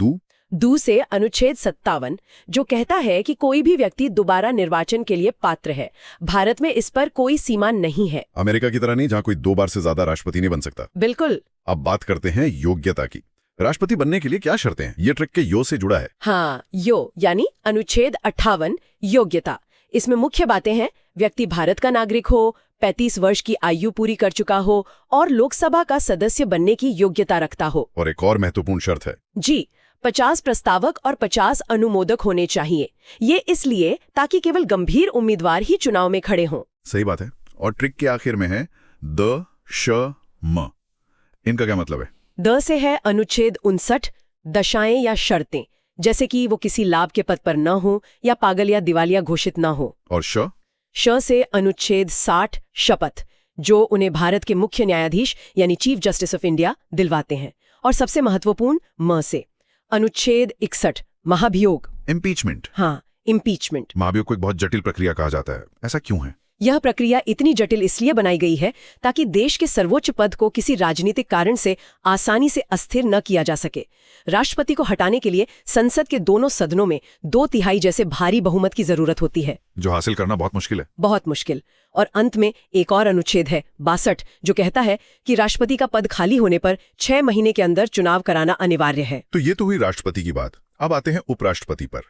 दू से अनुच्छेद 57, जो कहता है कि कोई भी व्यक्ति दोबारा निर्वाचन के लिए पात्र है। भारत में इस पर कोई सीमा नहीं है। अमेरिका की तरह नहीं, जहाँ कोई 2 बार से ज्यादा राष्ट्रपति नहीं बन सकता। बिल्कुल। अब बात करते हैं योग्यता की। राष्ट्रपति बनने के लिए क्या शर्तें हैं? ये ट्रिक के यो से जुड़ा है। हाँ, यो यानी अनुच्छेद 58, योग्यता। इसमें मुख्य बातें हैं, व्यक्ति भारत का नागरिक हो, 35 वर्ष की आयु पूरी कर चुका हो और लोकसभा का सदस्य बनने की योग्यता रखता हो। और एक और महत्वपूर्ण शर्त है जी, 50 प्रस्तावक और 50 अनुमोदक होने चाहिए। ये इसलिए ताकि केवल गंभीर उम्मीदवार ही चुनाव में खड़े हों। सही बात है। और ट्रिक के आखिर में है द श म। इनका क्या मतलब है? द से है अनुच्छेद 59, दशाएं या शर्तें, जैसे कि वो किसी लाभ के पद पर न हो या पागल या दिवालिया घोषित न हो। और श से अनुच्छेद 60, शपथ, जो उन्हें भारत के मुख्य न्यायाधीश यानी चीफ जस्टिस ऑफ इंडिया दिलवाते हैं। और सबसे महत्वपूर्ण म से अनुच्छेद 61, महाभियोग, इम्पीचमेंट। हाँ, इम्पीचमेंट। महाभियोग को एक बहुत जटिल प्रक्रिया कहा जाता है, ऐसा क्यों है? यह प्रक्रिया इतनी जटिल इसलिए बनाई गई है ताकि देश के सर्वोच्च पद को किसी राजनीतिक कारण से आसानी से अस्थिर न किया जा सके। राष्ट्रपति को हटाने के लिए संसद के दोनों सदनों में 2/3 जैसे भारी बहुमत की जरूरत होती है, जो हासिल करना बहुत मुश्किल है। बहुत मुश्किल। और अंत में एक और अनुच्छेद है 62, जो कहता है कि राष्ट्रपति का पद खाली होने पर 6 महीने के अंदर चुनाव कराना अनिवार्य है। तो ये तो हुई राष्ट्रपति की बात। अब आते हैं उपराष्ट्रपति पर।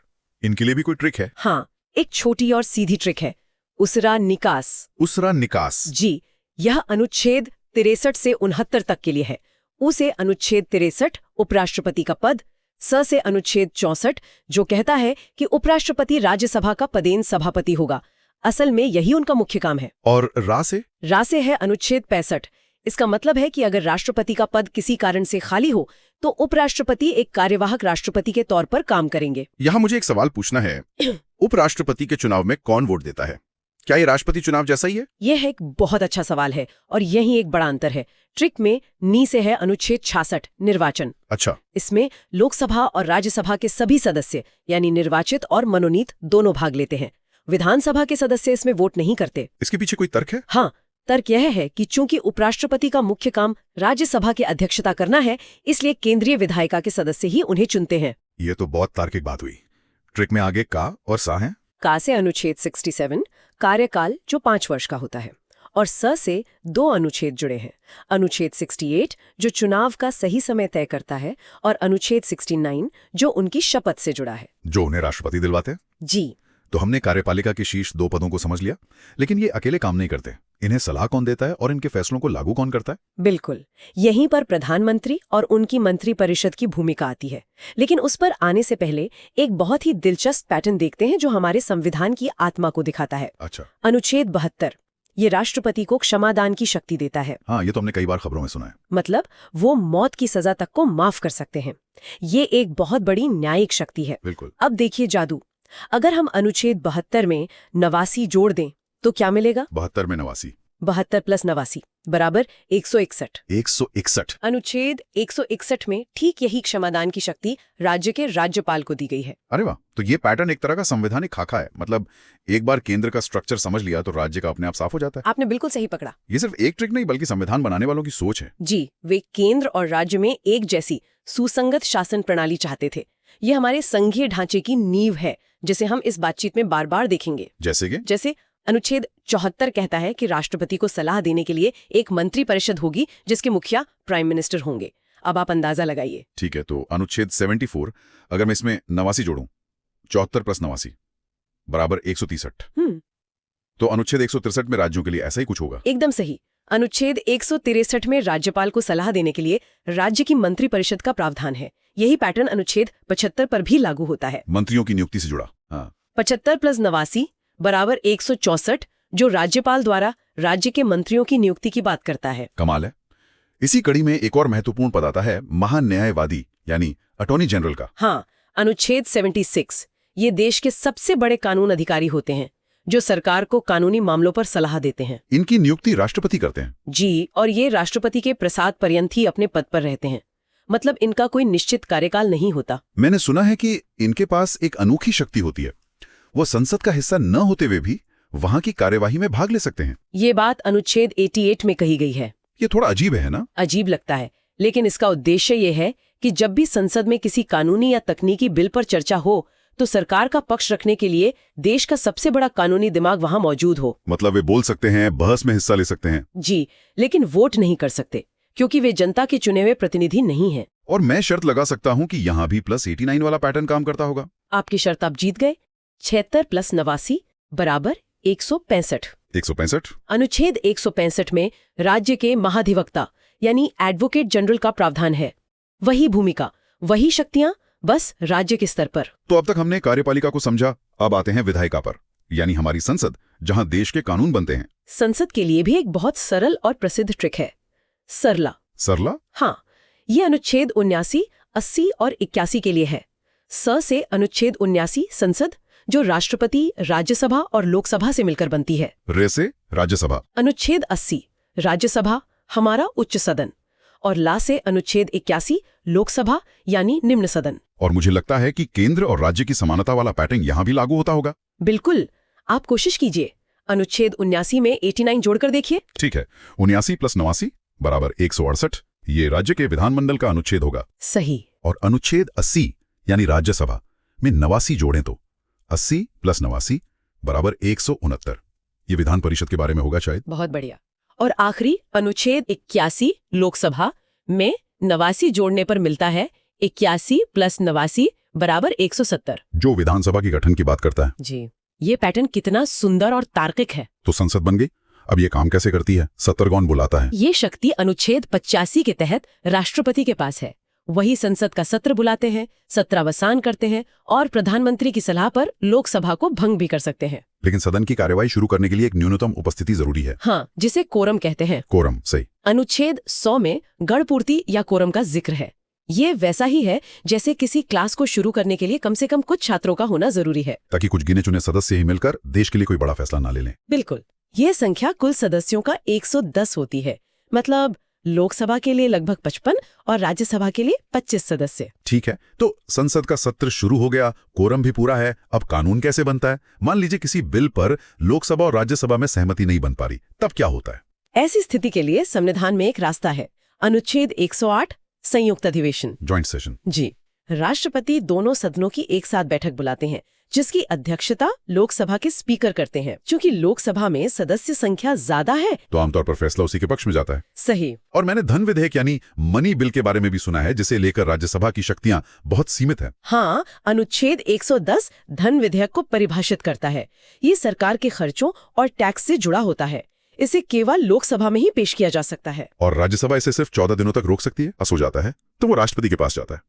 इनके लिए भी कोई ट्रिक है? हाँ, एक छोटी और सीधी ट्रिक है, उसरा निकास। उसरा निकास। जी, यह अनुच्छेद 63 से 69 तक के लिए है। उ से अनुच्छेद 63, उपराष्ट्रपति का पद। स से अनुच्छेद 64, जो कहता है कि उपराष्ट्रपति राज्यसभा का पदेन सभापति होगा। असल में यही उनका मुख्य काम है। और रा से है अनुच्छेद 65। इसका मतलब है कि अगर राष्ट्रपति का पद किसी कारण से खाली हो तो उपराष्ट्रपति एक कार्यवाहक राष्ट्रपति के तौर पर काम करेंगे। यहाँ मुझे एक सवाल पूछना है, उपराष्ट्रपति के चुनाव में कौन वोट देता है? क्या ये राष्ट्रपति चुनाव जैसा ही है? यह एक बहुत अच्छा सवाल है और यही एक बड़ा अंतर है। ट्रिक में नी से है अनुच्छेद 66, निर्वाचन। अच्छा। इसमें लोकसभा और राज्यसभा के सभी सदस्य यानी निर्वाचित और मनोनीत दोनों भाग लेते हैं। विधानसभा के सदस्य इसमें वोट नहीं करते। इसके पीछे कोई तर्क है? हाँ, तर्क यह है कि चूंकि उपराष्ट्रपति का मुख्य काम राज्यसभा की अध्यक्षता करना है, इसलिए केंद्रीय विधायिका के सदस्य ही उन्हें चुनते हैं। ये तो बहुत तार्किक बात हुई। ट्रिक में आगे का और सा है। का से अनुच्छेद 67, कार्यकाल, जो 5 वर्ष का होता है। और स से 2 अनुच्छेद जुड़े हैं, अनुच्छेद 68 जो चुनाव का सही समय तय करता है और अनुच्छेद 69 जो उनकी शपथ से जुड़ा है, जो उन्हें राष्ट्रपति दिलवाते हैं। जी। तो हमने कार्यपालिका के शीर्ष 2 पदों को समझ लिया, लेकिन ये अकेले काम नहीं करते। इन्हें सलाह कौन देता है और इनके फैसलों को लागू कौन करता है? बिल्कुल, यहीं पर प्रधानमंत्री और उनकी मंत्रिपरिषद की भूमिका आती है। लेकिन उस पर आने से पहले एक बहुत ही दिलचस्प पैटर्न देखते हैं जो हमारे संविधान की आत्मा को दिखाता है। अच्छा। अनुच्छेद 72 ये राष्ट्रपति को क्षमादान की शक्ति देता है। हाँ, ये तो हमने कई बार खबरों में सुना है। मतलब वो मौत की सजा तक को माफ कर सकते हैं। ये एक बहुत बड़ी न्यायिक शक्ति है। बिल्कुल। अब देखिए जादू, अगर हम अनुच्छेद 72 में 89 जोड़ दें तो क्या मिलेगा? 72 में 89 72 + 89 बराबर 161। 161। अनुच्छेद 161 में ठीक यही क्षमादान की शक्ति राज्य के राज्यपाल को दी गई है। अरे वाह, तो ये पैटर्न एक तरह का संवैधानिक खाका है। मतलब एक बार केंद्र का स्ट्रक्चर समझ लिया तो राज्य का अपने आप साफ हो जाता है। आपने बिल्कुल सही पकड़ा। ये सिर्फ एक ट्रिक नहीं बल्कि संविधान बनाने वालों की सोच है। जी, वे केंद्र और राज्य में एक जैसी सुसंगत शासन प्रणाली चाहते थे। ये हमारे संघीय ढांचे की नींव है, जिसे हम इस बातचीत में बार बार देखेंगे। जैसे अनुच्छेद 74 कहता है कि राष्ट्रपति को सलाह देने के लिए एक मंत्रिपरिषद होगी जिसके मुखिया प्राइम मिनिस्टर होंगे। अब आप अंदाजा लगाइए। ठीक है, तो अनुच्छेद 74 अगर मैं इसमें 89 जोड़ूं, 74 + 89 बराबर 163। तो अनुच्छेद 163 में राज्यों के लिए ऐसा ही कुछ होगा। एकदम सही। अनुच्छेद 163 में राज्यपाल को सलाह देने के लिए राज्य की मंत्रिपरिषद का प्रावधान है। यही पैटर्न अनुच्छेद 75 पर भी लागू होता है। मंत्रियों की नियुक्ति से जुड़ा। हाँ। 75 + 89 बराबर 164, जो राज्यपाल द्वारा राज्य के मंत्रियों की नियुक्ति की बात करता है। कमाल है। इसी कड़ी में एक और महत्वपूर्ण पद आता है महान्यायवादी यानी अटॉर्नी जनरल का। हाँ, अनुच्छेद 76 ये देश के सबसे बड़े कानून अधिकारी होते हैं जो सरकार को कानूनी मामलों पर सलाह देते हैं। इनकी नियुक्ति राष्ट्रपति करते हैं। जी, और ये राष्ट्रपति के प्रसाद पर्यंत ही अपने पद पर रहते हैं। मतलब इनका कोई निश्चित कार्यकाल नहीं होता। मैंने सुना है कि इनके पास एक अनोखी शक्ति होती है, वो संसद का हिस्सा न होते हुए भी वहां की कार्यवाही में भाग ले सकते हैं। ये बात अनुच्छेद 88 में कही गई है। ये थोड़ा अजीब है ना? अजीब लगता है, लेकिन इसका उद्देश्य ये है कि जब भी संसद में किसी कानूनी या तकनीकी बिल पर चर्चा हो तो सरकार का पक्ष रखने के लिए देश का सबसे बड़ा कानूनी दिमाग वहां मौजूद हो। मतलब वे बोल सकते हैं, बहस में हिस्सा ले सकते हैं। जी, लेकिन वोट नहीं कर सकते क्योंकि वे जनता के चुने हुए प्रतिनिधि नहीं हैं। और मैं शर्त लगा सकता हूं कि यहाँ भी +89 वाला पैटर्न काम करता होगा। आपकी शर्त आप जीत गए। 76 + 89 बराबर 165। 165। अनुच्छेद 165 में राज्य के महाधिवक्ता यानी एडवोकेट जनरल का प्रावधान है। वही भूमिका, वही शक्तियां, बस राज्य के स्तर पर। तो अब तक हमने कार्यपालिका को समझा, अब आते हैं विधायिका पर, यानी हमारी संसद, जहां देश के कानून बनते हैं। संसद के लिए भी एक बहुत सरल और प्रसिद्ध ट्रिक है, सरला। सरला? हाँ, ये अनुच्छेद 79, 80 और 81 के लिए है। स से अनुच्छेद 79 संसद, जो राष्ट्रपति, राज्यसभा और लोकसभा से मिलकर बनती है। रे से राज्यसभा। अनुच्छेद 80 राज्यसभा, हमारा उच्च सदन। और ला से अनुच्छेद 81 लोकसभा यानी निम्न सदन। और मुझे लगता है कि केंद्र और राज्य की समानता वाला पैटर्न यहाँ भी लागू होता होगा। बिल्कुल, आप कोशिश कीजिए। अनुच्छेद 79 में 89 जोड़कर देखिए। ठीक है, 79 + 89 बराबर 168। ये राज्य के विधानमंडल का अनुच्छेद होगा। सही। और अनुच्छेद 80 यानी राज्यसभा में 89 जोड़ें तो 80 + 89 बराबर 169। ये विधान परिषद के बारे में होगा शायद। बहुत बढ़िया। और आखिरी अनुच्छेद 81 लोकसभा में 89 जोड़ने पर मिलता है 81 + 89 बराबर 170, जो विधानसभा के गठन की बात करता है। जी, ये पैटर्न कितना सुंदर और तार्किक है। तो संसद बन गई। अब ये काम कैसे करती है? सत्तर कौन बुलाता है? ये शक्ति अनुच्छेद 85 के तहत राष्ट्रपति के पास है। वही संसद का सत्र बुलाते हैं, सत्रावसान करते हैं और प्रधानमंत्री की सलाह पर लोकसभा को भंग भी कर सकते हैं। लेकिन सदन की कार्यवाही शुरू करने के लिए एक न्यूनतम उपस्थिति जरूरी है। हाँ, जिसे कोरम कहते हैं। कोरम, सही। अनुच्छेद 100 में गणपूर्ति या कोरम का जिक्र है। ये वैसा ही है जैसे किसी क्लास को शुरू करने के लिए कम से कम कुछ छात्रों का होना जरूरी है, ताकि कुछ गिने चुने सदस्य ही मिलकर देश के लिए कोई बड़ा फैसला ना ले लें। बिल्कुल। ये संख्या कुल सदस्यों का 110 होती है। मतलब लोकसभा के लिए लगभग 55 और राज्यसभा के लिए 25 सदस्य। ठीक है, तो संसद का सत्र शुरू हो गया, कोरम भी पूरा है। अब कानून कैसे बनता है? मान लीजिए किसी बिल पर लोकसभा और राज्यसभा में सहमति नहीं बन पा रही, तब क्या होता है? ऐसी स्थिति के लिए संविधान में एक रास्ता है, अनुच्छेद 108 संयुक्त अधिवेशन, ज्वाइंट सेशन। जी, राष्ट्रपति दोनों सदनों की एक साथ बैठक बुलाते हैं जिसकी अध्यक्षता लोकसभा के स्पीकर करते हैं। क्योंकि लोकसभा में सदस्य संख्या ज्यादा है तो आमतौर पर फैसला उसी के पक्ष में जाता है। सही। और मैंने धन विधेयक यानी मनी बिल के बारे में भी सुना है, जिसे लेकर राज्यसभा की शक्तियां बहुत सीमित है। हाँ, अनुच्छेद 110 धन विधेयक को परिभाषित करता है। ये सरकार के खर्चों और टैक्स से जुड़ा होता है। इसे केवल लोकसभा में ही पेश किया जा सकता है। और राज्यसभा इसे सिर्फ 14 दिनों तक रोक सकती है। पास हो जाता है तो वो राष्ट्रपति के पास जाता है।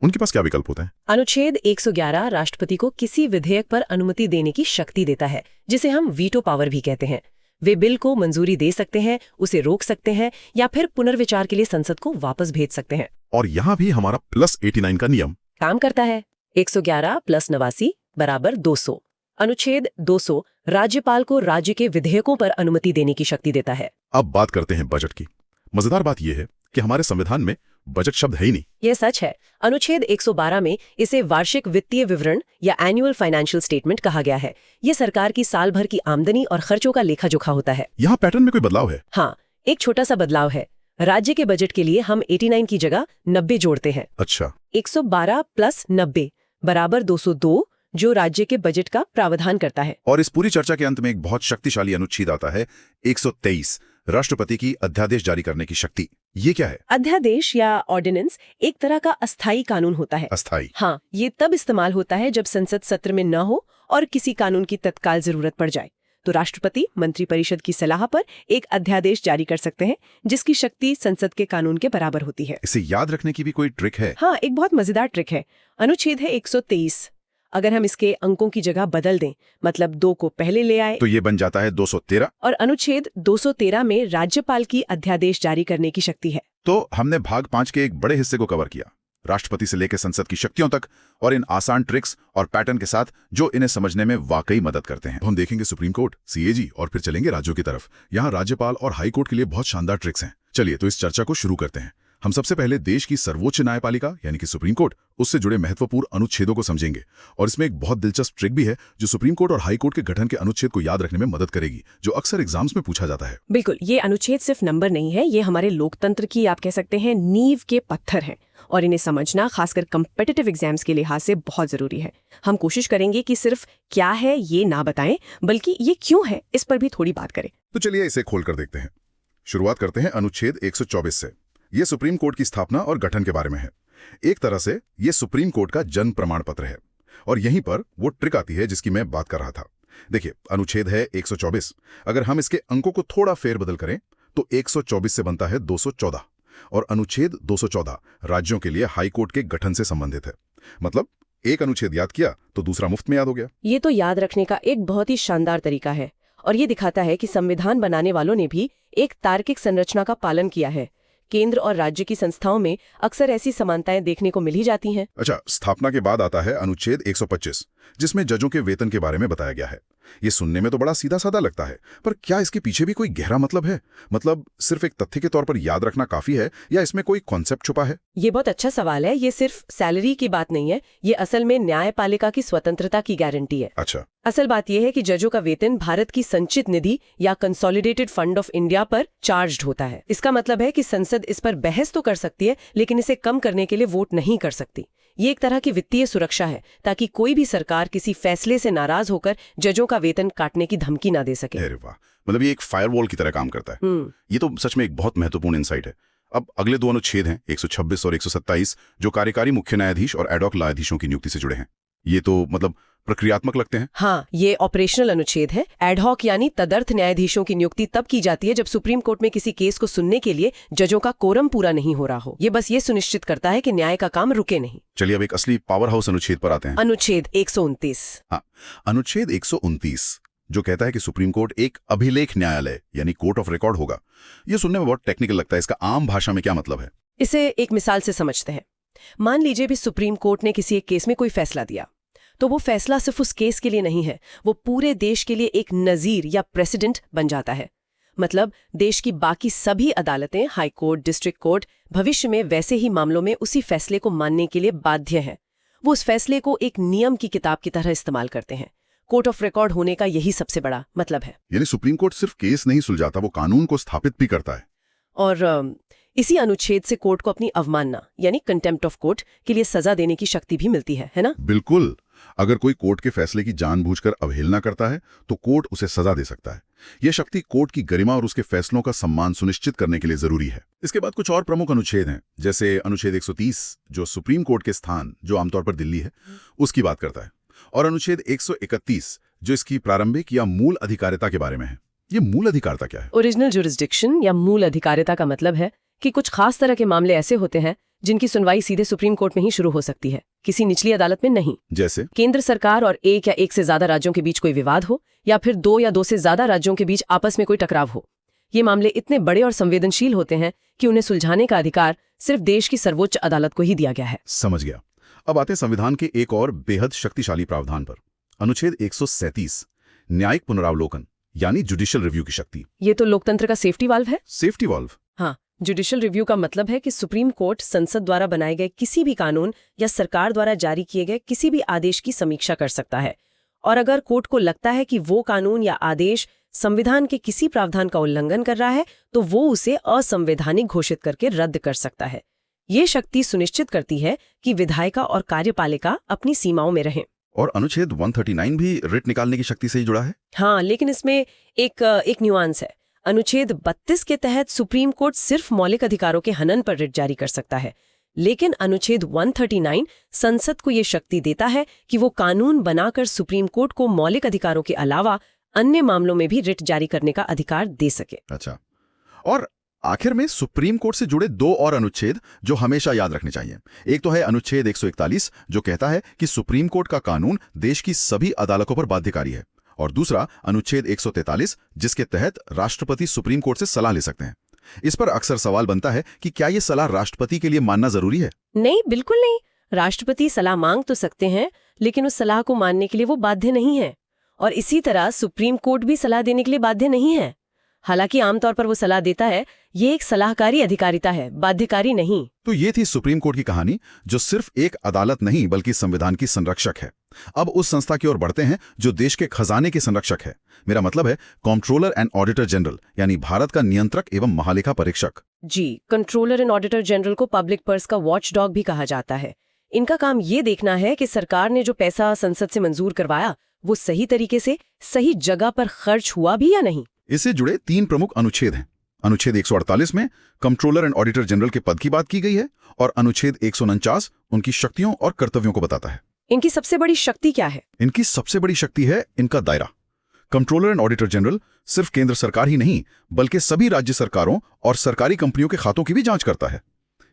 उनके पास क्या विकल्प होते हैं? अनुच्छेद 111 राष्ट्रपति को किसी विधेयक पर अनुमति देने की शक्ति देता है, जिसे हम वीटो पावर भी कहते हैं। वे बिल को मंजूरी दे सकते हैं, उसे रोक सकते हैं या फिर पुनर्विचार के लिए संसद को वापस भेज सकते हैं। और यहाँ भी हमारा +89 का नियम काम करता है। 111 + 89 = 200। अनुच्छेद 200 राज्यपाल को राज्य के विधेयकों पर अनुमति देने की शक्ति देता है। अब बात करते हैं बजट की। मजेदार बात यह है कि हमारे संविधान में बजट शब्द है ही नहीं। यह सच है। अनुच्छेद 112 में इसे वार्षिक वित्तीय विवरण या एनुअल फाइनेंशियल स्टेटमेंट कहा गया है। यह सरकार की साल भर की आमदनी और खर्चों का लेखा जोखा होता है। यहाँ पैटर्न में कोई बदलाव है? हाँ, एक छोटा सा बदलाव है। राज्य के बजट के लिए हम 89 की जगह 90 जोड़ते हैं। अच्छा। 112 + 90 = 202, जो राज्य के बजट का प्रावधान करता है। और इस पूरी चर्चा के अंत में एक बहुत शक्तिशाली अनुच्छेद आता है, 123, राष्ट्रपति की अध्यादेश जारी करने की शक्ति। ये क्या है? अध्यादेश या ऑर्डिनेंस एक तरह का अस्थायी कानून होता है। अस्थायी? हाँ, ये तब इस्तेमाल होता है जब संसद सत्र में न हो और किसी कानून की तत्काल जरूरत पड़ जाए। तो राष्ट्रपति मंत्रिपरिषद की सलाह पर एक अध्यादेश जारी कर सकते हैं, जिसकी शक्ति संसद के कानून के बराबर होती है। इसे याद रखने की भी कोई ट्रिक है? हाँ, एक बहुत मजेदार ट्रिक है। अनुच्छेद है 123। अगर हम इसके अंकों की जगह बदल दें, मतलब 2 को पहले ले आए, तो ये बन जाता है 213। और अनुच्छेद 213 में राज्यपाल की अध्यादेश जारी करने की शक्ति है। तो हमने भाग 5 के एक बड़े हिस्से को कवर किया, राष्ट्रपति से लेकर संसद की शक्तियों तक, और इन आसान ट्रिक्स और पैटर्न के साथ जो इन्हें समझने में वाकई मदद करते हैं। हम देखेंगे सुप्रीम कोर्ट, सीएजी और फिर चलेंगे राज्यों की तरफ। यहाँ राज्यपाल और हाई कोर्ट के लिए बहुत शानदार ट्रिक्स हैं। चलिए तो इस चर्चा को शुरू करते हैं। हम सबसे पहले देश की सर्वोच्च न्यायपालिका यानी कि सुप्रीम कोर्ट, उससे जुड़े महत्वपूर्ण अनुच्छेदों को समझेंगे। और इसमें एक बहुत दिलचस्प ट्रिक भी है जो सुप्रीम कोर्ट और हाई कोर्ट के गठन के अनुच्छेद को याद रखने में मदद करेगी, जो अक्सर एग्जाम्स में पूछा जाता है। बिल्कुल, ये अनुच्छेद सिर्फ नंबर नहीं है, ये हमारे लोकतंत्र की आप कह सकते हैं नींव के पत्थर हैं, और इन्हें समझना खासकर कम्पिटिटिव एग्जाम्स के लिहाज से बहुत जरूरी है। हम कोशिश करेंगे कि सिर्फ क्या है ये ना बताएं, बल्कि ये क्यों है इस पर भी थोड़ी बात करें। तो चलिए इसे खोलकर देखते हैं। शुरुआत करते हैं अनुच्छेद 124 से। ये सुप्रीम कोर्ट की स्थापना और गठन के बारे में है। एक तरह से ये सुप्रीम कोर्ट का जन्म प्रमाण पत्र है। और यहीं पर वो ट्रिक आती है जिसकी मैं बात कर रहा था। देखिए, अनुच्छेद है 124। अगर हम इसके अंकों को थोड़ा फेरबदल करें तो 124 से बनता है 214। और अनुच्छेद 214 राज्यों के लिए हाई कोर्ट के गठन से संबंधित है। मतलब एक अनुच्छेद याद किया तो दूसरा मुफ्त में याद हो गया। ये तो याद रखने का एक बहुत ही शानदार तरीका है, और ये दिखाता है कि संविधान बनाने वालों ने भी एक तार्किक संरचना का पालन किया है। केंद्र और राज्य की संस्थाओं में अक्सर ऐसी समानताएं देखने को मिल ही जाती हैं। अच्छा, स्थापना के बाद आता है अनुच्छेद 125, जिसमें जजों के वेतन के बारे में बताया गया है। ये सुनने में तो बड़ा सीधा साधा लगता है, पर क्या इसके पीछे भी कोई गहरा मतलब है? मतलब सिर्फ एक तथ्य के तौर पर याद रखना काफी है या इसमें कोई कॉन्सेप्ट छुपा है? ये बहुत अच्छा सवाल है। ये सिर्फ सैलरी की बात नहीं है, ये असल में न्यायपालिका की स्वतंत्रता की गारंटी है। अच्छा। असल बात यह है कि जजों का वेतन भारत की संचित निधि या कंसोलिडेटेड फंड ऑफ इंडिया पर चार्ज्ड होता है। इसका मतलब है कि संसद इस पर बहस तो कर सकती है, लेकिन इसे कम करने के लिए वोट नहीं कर सकती। ये एक तरह की वित्तीय सुरक्षा है, ताकि कोई भी सरकार किसी फैसले से नाराज होकर जजों का वेतन काटने की धमकी ना दे सके। अरे वाह, मतलब ये एक फायरवॉल की तरह काम करता है। ये तो सच में एक बहुत महत्वपूर्ण इंसाइट है। अब अगले 2 अनुच्छेद हैं, 126 और 127, जो कार्यकारी मुख्य न्यायाधीश और एडॉक न्यायाधीशों की नियुक्ति से जुड़े हैं। ये तो मतलब प्रक्रियात्मक लगते हैं। हाँ, ये ऑपरेशनल अनुच्छेद है। एडहॉक यानी तदर्थ न्यायाधीशों की नियुक्ति तब की जाती है जब सुप्रीम कोर्ट में किसी केस को सुनने के लिए जजों का कोरम पूरा नहीं हो रहा हो। ये बस ये सुनिश्चित करता है कि न्याय का काम रुके नहीं। चलिए अब एक असली पावर हाउस अनुच्छेद पर आते हैं। अनुच्छेद 129। हाँ, अनुच्छेद 129 जो कहता है कि सुप्रीम कोर्ट एक अभिलेख न्यायालय यानी कोर्ट ऑफ रिकॉर्ड होगा। ये सुनने में बहुत टेक्निकल लगता है, इसका आम भाषा में क्या मतलब है? इसे एक मिसाल से समझते हैं। मान लीजिए भी सुप्रीम कोर्ट ने किसी एक केस में कोई फैसला दिया, तो वो फैसला सिर्फ उस केस के लिए नहीं है, वो पूरे देश के लिए एक नजीर या प्रेसिडेंट बन जाता है। मतलब देश की बाकी सभी अदालतें, हाई कोर्ट, डिस्ट्रिक्ट कोर्ट, भविष्य में वैसे ही मामलों में उसी फैसले को मानने के लिए बाध्य हैं। वो उस फैसले को एक नियम की किताब की तरह इस्तेमाल करते हैं। कोर्ट ऑफ रिकॉर्ड होने का यही सबसे बड़ा मतलब है। यानी सुप्रीम कोर्ट सिर्फ केस नहीं सुलझाता, वो कानून को स्थापित भी करता है। और इसी अनुच्छेद से कोर्ट को अपनी अवमानना यानी कंटेम्प्ट ऑफ कोर्ट के लिए सजा देने की शक्ति भी मिलती है ना? बिल्कुल। अगर कोई कोर्ट के फैसले की जानबूझकर अवहेलना करता है तो कोर्ट उसे सजा दे सकता है। यह शक्ति कोर्ट की गरिमा और उसके फैसलों का सम्मान सुनिश्चित करने के लिए जरूरी है। इसके बाद कुछ और प्रमुख अनुच्छेद हैं, जैसे अनुच्छेद 130 जो सुप्रीम कोर्ट के स्थान, जो आमतौर पर दिल्ली है, उसकी बात करता है, और अनुच्छेद 131 जो इसकी प्रारंभिक या मूल अधिकारिता के बारे में है। ये मूल अधिकारिता क्या है? ओरिजिनल जुरिस्डिक्शन या मूल अधिकारिता का मतलब है कि कुछ खास तरह के मामले ऐसे होते हैं जिनकी सुनवाई सीधे सुप्रीम कोर्ट में ही शुरू हो सकती है, किसी निचली अदालत में नहीं। जैसे केंद्र सरकार और एक या एक से ज्यादा राज्यों के बीच कोई विवाद हो, या फिर 2 या 2 से ज्यादा राज्यों के बीच आपस में कोई टकराव हो। ये मामले इतने बड़े और संवेदनशील होते हैं कि उन्हें सुलझाने का अधिकार सिर्फ देश की सर्वोच्च अदालत को ही दिया गया है। समझ गया। अब आते हैं संविधान के एक और बेहद शक्तिशाली प्रावधान पर, अनुच्छेद 137, न्यायिक पुनरावलोकन यानी जुडिशियल रिव्यू की शक्ति। ये तो लोकतंत्र का सेफ्टी वाल्व है। Safety valve? हाँ, जुडिशियल रिव्यू का मतलब है कि सुप्रीम कोर्ट संसद द्वारा बनाए गए किसी भी कानून या सरकार द्वारा जारी किए गए किसी भी आदेश की समीक्षा कर सकता है, और अगर कोर्ट को लगता है कि वो कानून या आदेश संविधान के किसी प्रावधान का उल्लंघन कर रहा है तो वो उसे असंवैधानिक घोषित करके रद्द कर सकता है। ये शक्ति सुनिश्चित करती है कि विधायिका और कार्यपालिका अपनी सीमाओं में रहें। और अनुच्छेद 139 भी रिट निकालने की शक्ति से ही जुड़ा है? हाँ, लेकिन इसमें एक न्यूआंस है। अनुच्छेद 32 के तहत सुप्रीम कोर्ट सिर्फ मौलिक अधिकारों के हनन पर रिट जारी कर सकता है, लेकिन अनुच्छेद 139 संसद को ये शक्ति देता है कि वो कानून बनाकर सुप्रीम कोर्ट को मौलिक अधिकारों के अलावा अन्य मामलों में भी रिट जारी करने का अधिकार दे सके। अच्छा, और आखिर में सुप्रीम कोर्ट से जुड़े 2 और अनुच्छेद जो हमेशा याद रखने चाहिए। एक तो है अनुच्छेद 141 जो कहता है कि सुप्रीम कोर्ट का कानून देश की सभी अदालतों पर बाध्यकारी है, और दूसरा अनुच्छेद 143 जिसके तहत राष्ट्रपति सुप्रीम कोर्ट से सलाह ले सकते हैं। इस पर अक्सर सवाल बनता है कि क्या ये सलाह राष्ट्रपति के लिए मानना जरूरी है? नहीं, बिल्कुल नहीं। राष्ट्रपति सलाह मांग तो सकते हैं, लेकिन उस सलाह को मानने के लिए वो बाध्य नहीं है, और इसी तरह सुप्रीम कोर्ट भी सलाह देने के लिए बाध्य नहीं है। हालांकि आमतौर पर वो सलाह देता है, ये एक सलाहकारी अधिकारिता है, बाध्यकारी नहीं। तो ये थी सुप्रीम कोर्ट की कहानी, जो सिर्फ एक अदालत नहीं बल्कि संविधान की संरक्षक है। अब उस संस्था की ओर बढ़ते हैं जो देश के खजाने की संरक्षक है। मेरा मतलब है कंट्रोलर एंड ऑडिटर जनरल, यानी भारत का नियंत्रक एवं महालेखा परीक्षक। जी, कंट्रोलर एंड ऑडिटर जनरल को पब्लिक पर्स का वॉचडॉग भी कहा जाता है। इनका काम ये देखना है कि सरकार ने जो पैसा संसद से मंजूर करवाया वो सही तरीके से सही जगह पर खर्च हुआ भी या नहीं। इससे जुड़े 3 प्रमुख अनुच्छेद हैं। अनुच्छेद 148 में कंट्रोलर एंड ऑडिटर जनरल के पद की बात की गई है, और अनुच्छेद 149 उनकी शक्तियों और कर्तव्यों को बताता है। इनकी सबसे बड़ी शक्ति क्या है? इनकी सबसे बड़ी शक्ति है इनका दायरा। कंट्रोलर एंड ऑडिटर जनरल सिर्फ केंद्र सरकार ही नहीं बल्कि सभी राज्य सरकारों और सरकारी कंपनियों के खातों की भी जांच करता है।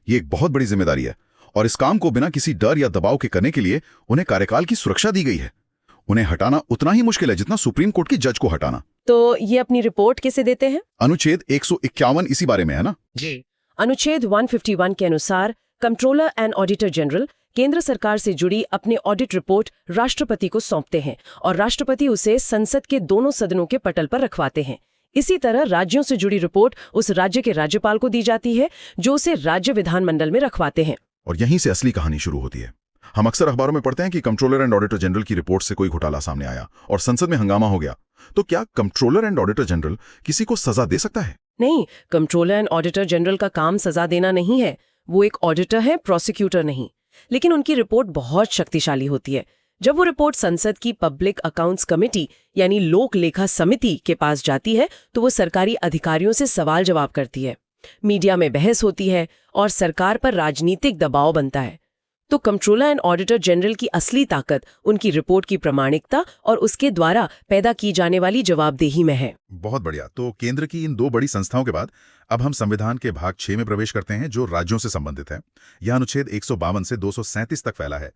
ये एक बहुत बड़ी जिम्मेदारी है, और इस काम को बिना किसी डर या दबाव के करने के लिए उन्हें कार्यकाल की सुरक्षा दी गई है। उन्हें हटाना उतना ही मुश्किल है जितना सुप्रीम कोर्ट की जज को हटाना। तो ये अपनी रिपोर्ट कैसे देते हैं? अनुच्छेद 151 इसी बारे में है ना? जी। अनुच्छेद 151 के अनुसार कंट्रोलर एंड ऑडिटर जनरल केंद्र सरकार से जुड़ी अपनी ऑडिट रिपोर्ट राष्ट्रपति को सौंपते हैं, और राष्ट्रपति उसे संसद के दोनों सदनों के पटल पर रखवाते हैं। इसी तरह राज्यों से जुड़ी रिपोर्ट उस राज्य के राज्यपाल को दी जाती है, जो उसे राज्य विधानमंडल में रखवाते हैं। और यहीं से असली कहानी शुरू होती है। हम अक्सर अखबारों में पढ़ते हैं कि कंट्रोलर एंड ऑडिटर जनरल की रिपोर्ट से कोई घोटाला सामने आया और संसद में हंगामा हो गया। तो क्या कंट्रोलर एंड ऑडिटर जनरल किसी को सजा दे सकता है? नहीं, कंट्रोलर एंड ऑडिटर जनरल का काम सजा देना नहीं है। वो एक ऑडिटर है, प्रोसिक्यूटर नहीं। लेकिन उनकी रिपोर्ट बहुत शक्तिशाली होती है। जब वो रिपोर्ट संसद की पब्लिक अकाउंट्स कमेटी यानी लोक लेखा समिति के पास जाती है तो वो सरकारी अधिकारियों से सवाल जवाब करती है, मीडिया में बहस होती है और सरकार पर राजनीतिक दबाव बनता है। तो कंट्रोलर एंड ऑडिटर जनरल की असली ताकत उनकी रिपोर्ट की प्रामाणिकता और उसके द्वारा पैदा की जाने वाली जवाबदेही में है। बहुत बढ़िया। तो केंद्र की इन 2 बड़ी संस्थाओं के बाद अब हम संविधान के भाग 6 में प्रवेश करते हैं, जो राज्यों से संबंधित है। यह अनुच्छेद 152 से 237 तक फैला है।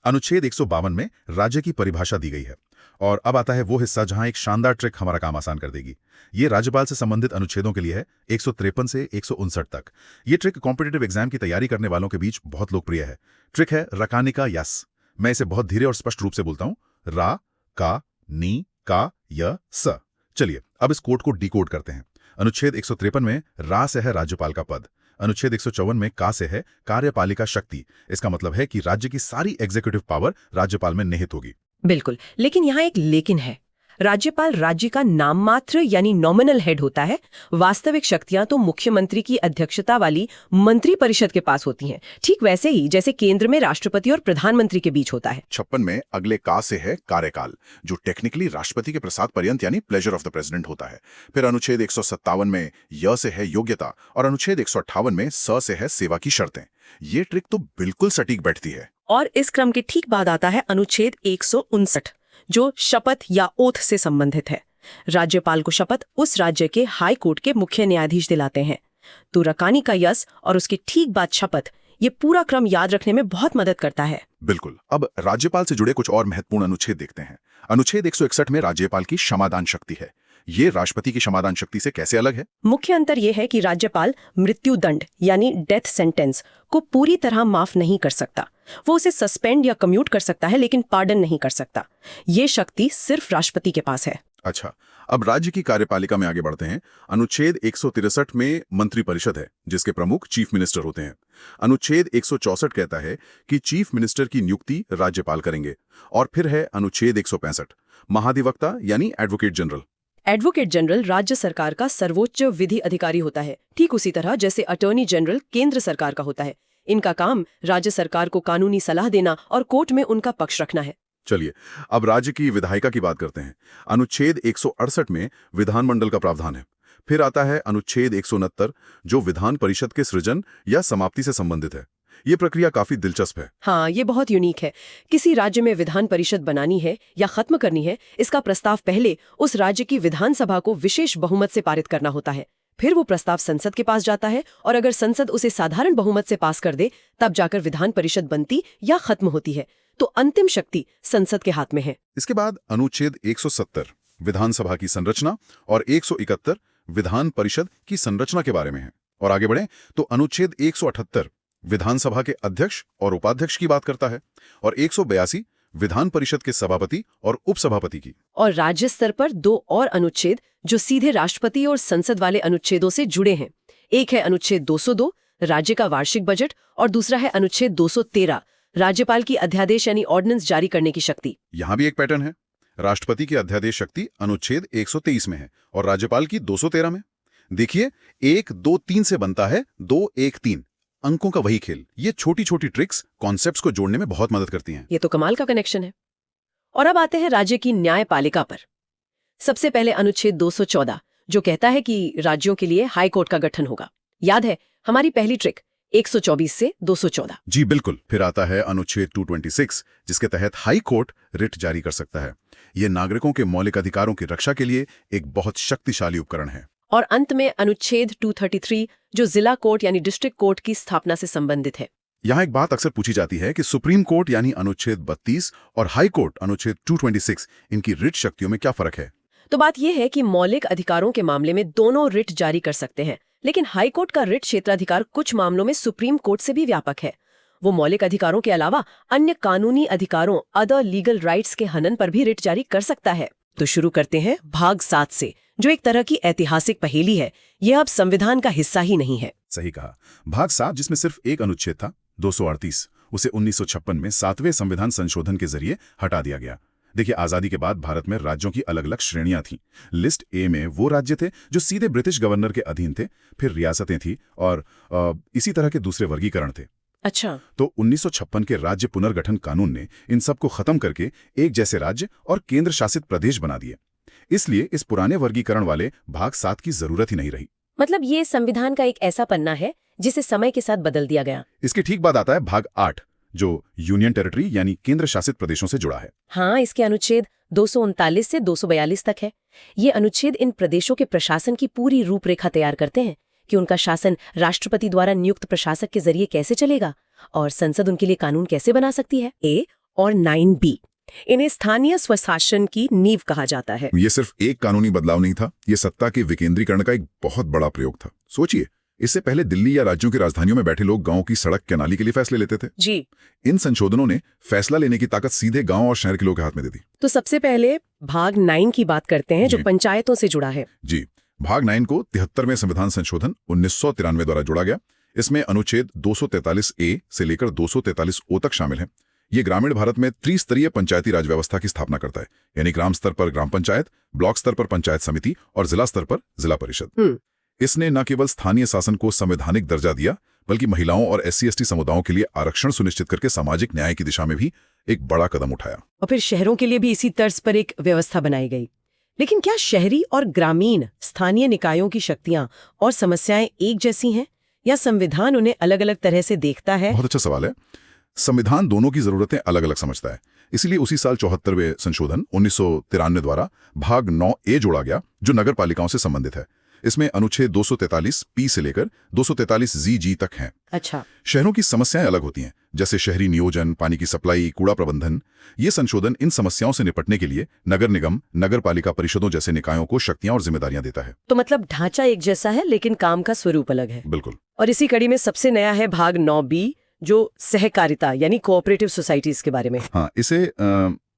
अनुच्छेद 152 में राज्य की परिभाषा दी गई है, और अब आता है वो हिस्सा जहां एक शानदार ट्रिक हमारा काम आसान कर देगी। ये राज्यपाल से संबंधित अनुच्छेदों के लिए है, 153 से 159 तक। ये ट्रिक कॉम्पिटिटिव एग्जाम की तैयारी करने वालों के बीच बहुत लोकप्रिय है। ट्रिक है रकानिका यस। मैं इसे बहुत धीरे और स्पष्ट रूप से बोलता हूं, रा का नी का य स। चलिए अब इस कोड को डिकोड करते हैं। अनुच्छेद 153 में रा से है राज्यपाल का पद। अनुच्छेद 154 में का से है कार्यपालिका शक्ति। इसका मतलब है कि राज्य की सारी एग्जीक्यूटिव पावर राज्यपाल में निहित होगी। बिल्कुल, लेकिन यहाँ एक लेकिन है। राज्यपाल राज्य का नाम मात्र यानी नॉमिनल हेड होता है। वास्तविक शक्तियां तो मुख्यमंत्री की अध्यक्षता वाली मंत्री परिषद के पास होती हैं, ठीक वैसे ही जैसे केंद्र में राष्ट्रपति और प्रधानमंत्री के बीच होता है। 56 में अगले का से है कार्यकाल, जो टेक्निकली राष्ट्रपति के प्रसाद पर्यंत यानी प्लेजर ऑफ द प्रेसिडेंट होता है। फिर अनुच्छेद 157 में य से है योग्यता, और अनुच्छेद 158 में स से है सेवा की शर्तें। ये ट्रिक तो बिल्कुल सटीक बैठती है। और इस क्रम के ठीक बाद आता है अनुच्छेद 159, जो शपथ या ओथ से संबंधित है। राज्यपाल को शपथ उस राज्य के हाई कोर्ट के मुख्य न्यायाधीश दिलाते हैं। तो रकानी का यस और उसके ठीक बाद शपथ, ये पूरा क्रम याद रखने में बहुत मदद करता है। बिल्कुल। अब राज्यपाल से जुड़े कुछ और महत्वपूर्ण अनुच्छेद देखते हैं। अनुच्छेद 161 में राज्यपाल की क्षमादान शक्ति है। ये राष्ट्रपति की क्षमादान शक्ति से कैसे अलग है? मुख्य अंतर यह है कि राज्यपाल मृत्युदंड यानी डेथ सेंटेंस को पूरी तरह माफ नहीं कर सकता। वो उसे सस्पेंड या कम्यूट कर सकता है, लेकिन पार्डन नहीं कर सकता। ये शक्ति सिर्फ राष्ट्रपति के पास है। अच्छा, अब राज्य की कार्यपालिका में आगे बढ़ते हैं। अनुच्छेद 163 में मंत्रिपरिषद है, जिसके प्रमुख चीफ मिनिस्टर होते हैं। अनुच्छेद 164 कहता है कि चीफ मिनिस्टर की नियुक्ति राज्यपाल करेंगे। और फिर है अनुच्छेद 165, महाधिवक्ता यानी एडवोकेट जनरल। एडवोकेट जनरल राज्य सरकार का सर्वोच्च विधि अधिकारी होता है, ठीक उसी तरह जैसे अटॉर्नी जनरल केंद्र सरकार का होता है। इनका काम राज्य सरकार को कानूनी सलाह देना और कोर्ट में उनका पक्ष रखना है। चलिए, अब राज्य की विधायिका की बात करते हैं। अनुच्छेद 168 में विधानमंडल का प्रावधान है। फिर आता है अनुच्छेद 169, जो विधान परिषद के सृजन या समाप्ति से संबंधित है। ये प्रक्रिया काफी दिलचस्प है। हाँ, ये बहुत यूनिक है। किसी राज्य में विधान परिषद बनानी है या खत्म करनी है, इसका प्रस्ताव पहले उस राज्य की विधानसभा को विशेष बहुमत से पारित करना होता है। फिर वो प्रस्ताव संसद के पास जाता है और अगर संसद उसे साधारण बहुमत से पास कर दे, तब जाकर विधान परिषद बनती या खत्म होती है। तो अंतिम शक्ति संसद के हाथ में है। इसके बाद अनुच्छेद 170 विधानसभा की संरचना और 171 विधान परिषद की संरचना के बारे में है। और आगे बढ़ें तो अनुच्छेद 178 विधानसभा के अध्यक्ष और उपाध्यक्ष की बात करता है और 182 विधान परिषद के सभापति और उपसभापति की। और राज्य स्तर पर दो और अनुच्छेद जो सीधे राष्ट्रपति और संसद वाले अनुच्छेदों से जुड़े हैं। एक है अनुच्छेद 202 राज्य का वार्षिक बजट और दूसरा है अनुच्छेद 213 राज्यपाल की अध्यादेश यानी ऑर्डिनेंस जारी करने की शक्ति। यहाँ भी एक पैटर्न है। राष्ट्रपति की अध्यादेश शक्ति अनुच्छेद 123 में है और राज्यपाल की 213 में। देखिए, 1 2 3 से बनता है 2 1 3, अंकों का वही खेल। ये छोटी छोटी ट्रिक्स कॉन्सेप्ट्स को जोड़ने में बहुत मदद करती हैं। ये तो कमाल का कनेक्शन है। और अब आते हैं राज्य की न्यायपालिका पर। सबसे पहले अनुच्छेद 214 जो कहता है कि राज्यों के लिए हाई कोर्ट का गठन होगा। याद है हमारी पहली ट्रिक 124 से 214। जी बिल्कुल। फिर आता है अनुच्छेद 226 जिसके तहत हाई कोर्ट रिट जारी कर सकता है। ये नागरिकों के मौलिक अधिकारों की रक्षा के लिए एक बहुत शक्तिशाली उपकरण है। और अंत में अनुच्छेद 233 जो जिला कोर्ट यानी डिस्ट्रिक्ट कोर्ट की स्थापना से संबंधित है। यहाँ एक बात अक्सर पूछी जाती है कि सुप्रीम कोर्ट यानी अनुच्छेद 32 और हाई कोर्ट अनुच्छेद 226 इनकी रिट शक्तियों में क्या फर्क है? तो बात यह है कि मौलिक अधिकारों के मामले में दोनों रिट जारी कर सकते हैं, लेकिन हाई कोर्ट का रिट क्षेत्राधिकार कुछ मामलों में सुप्रीम कोर्ट से भी व्यापक है। वो मौलिक अधिकारों के अलावा अन्य कानूनी अधिकारों अदर लीगल राइट्स के हनन पर भी रिट जारी कर सकता है। तो शुरू करते हैं भाग 7 से, जो एक तरह की ऐतिहासिक पहेली है। यह अब संविधान का हिस्सा ही नहीं है। सही कहा। भाग 7 जिसमें सिर्फ एक अनुच्छेद था 238, उसे 1956 में 7वें संविधान संशोधन के जरिए हटा दिया गया। देखिए, आजादी के बाद भारत में राज्यों की अलग अलग श्रेणियां थीं। लिस्ट ए में वो राज्य थे जो सीधे ब्रिटिश गवर्नर के अधीन थे, फिर रियासतें थी और इसी तरह के दूसरे वर्गीकरण थे। अच्छा। तो 1956 के राज्य पुनर्गठन कानून ने इन सबको खत्म करके एक जैसे राज्य और केंद्र शासित प्रदेश बना दिए। इसलिए इस पुराने वर्गीकरण वाले भाग 7 की जरूरत ही नहीं रही। मतलब ये संविधान का एक ऐसा पन्ना है जिसे समय के साथ बदल दिया गया। इसके ठीक बाद आता है भाग 8 जो यूनियन टेरिटरी यानी केंद्र शासित प्रदेशों से जुड़ा है। हाँ, इसके अनुच्छेद 239 से 242 तक है। ये अनुच्छेद इन प्रदेशों के प्रशासन की पूरी रूपरेखा तैयार करते हैं कि उनका शासन राष्ट्रपति द्वारा नियुक्त प्रशासक के जरिए कैसे चलेगा और संसद उनके लिए कानून कैसे बना सकती है। ए और 9B इन्हें स्थानीय स्वशासन की नींव कहा जाता है। ये सिर्फ एक कानूनी बदलाव नहीं था, ये सत्ता के विकेंद्रीकरण का एक बहुत बड़ा प्रयोग था। सोचिए, इससे पहले दिल्ली या राज्यों की राजधानियों में बैठे लोग गांव की सड़क के नाली के लिए फैसले लेते थे। जी। इन संशोधनों ने फैसला लेने की ताकत सीधे गांव और शहर के लोगों के हाथ में दे दी। तो सबसे पहले भाग 9 की बात करते हैं, जो पंचायतों से जुड़ा है। जी, भाग 9 को 73वें संविधान संशोधन 1993 द्वारा जोड़ा गया। इसमें अनुच्छेद 243A से लेकर 243O तक शामिल है। ये ग्रामीण भारत में त्रिस्तरीय पंचायती राज व्यवस्था की स्थापना करता है, यानी ग्राम स्तर पर ग्राम पंचायत, ब्लॉक स्तर पर पंचायत समिति और जिला स्तर पर जिला परिषद। इसने न केवल स्थानीय शासन को संवैधानिक दर्जा दिया, बल्कि महिलाओं और SC/ST समुदायों के लिए आरक्षण सुनिश्चित करके सामाजिक न्याय की दिशा में भी एक बड़ा कदम उठाया। और फिर शहरों के लिए भी इसी तर्ज पर एक व्यवस्था बनाई गई। लेकिन क्या शहरी और ग्रामीण स्थानीय निकायों की शक्तियां और समस्याएं एक जैसी हैं, या संविधान उन्हें अलग अलग तरह से देखता है? बहुत अच्छा सवाल है। संविधान दोनों की जरूरतें अलग अलग समझता है। इसीलिए उसी साल 74वें संशोधन 1993 द्वारा भाग 9A जोड़ा गया, जो नगर पालिकाओं से संबंधित है। इसमें अनुच्छेद 243 पी से लेकर 243 जी तक हैं। अच्छा। शहरों की समस्याएं अलग होती हैं, जैसे शहरी नियोजन, पानी की सप्लाई, कूड़ा प्रबंधन। ये संशोधन इन समस्याओं से निपटने के लिए नगर निगम, नगर पालिका परिषदों जैसे निकायों को शक्तियां और जिम्मेदारियां देता है। तो मतलब ढांचा एक जैसा है, लेकिन काम का स्वरूप अलग है। बिल्कुल। और इसी कड़ी में सबसे नया है भाग 9B, जो सहकारिता यानी कोऑपरेटिव सोसाइटीज के बारे में। हाँ, इसे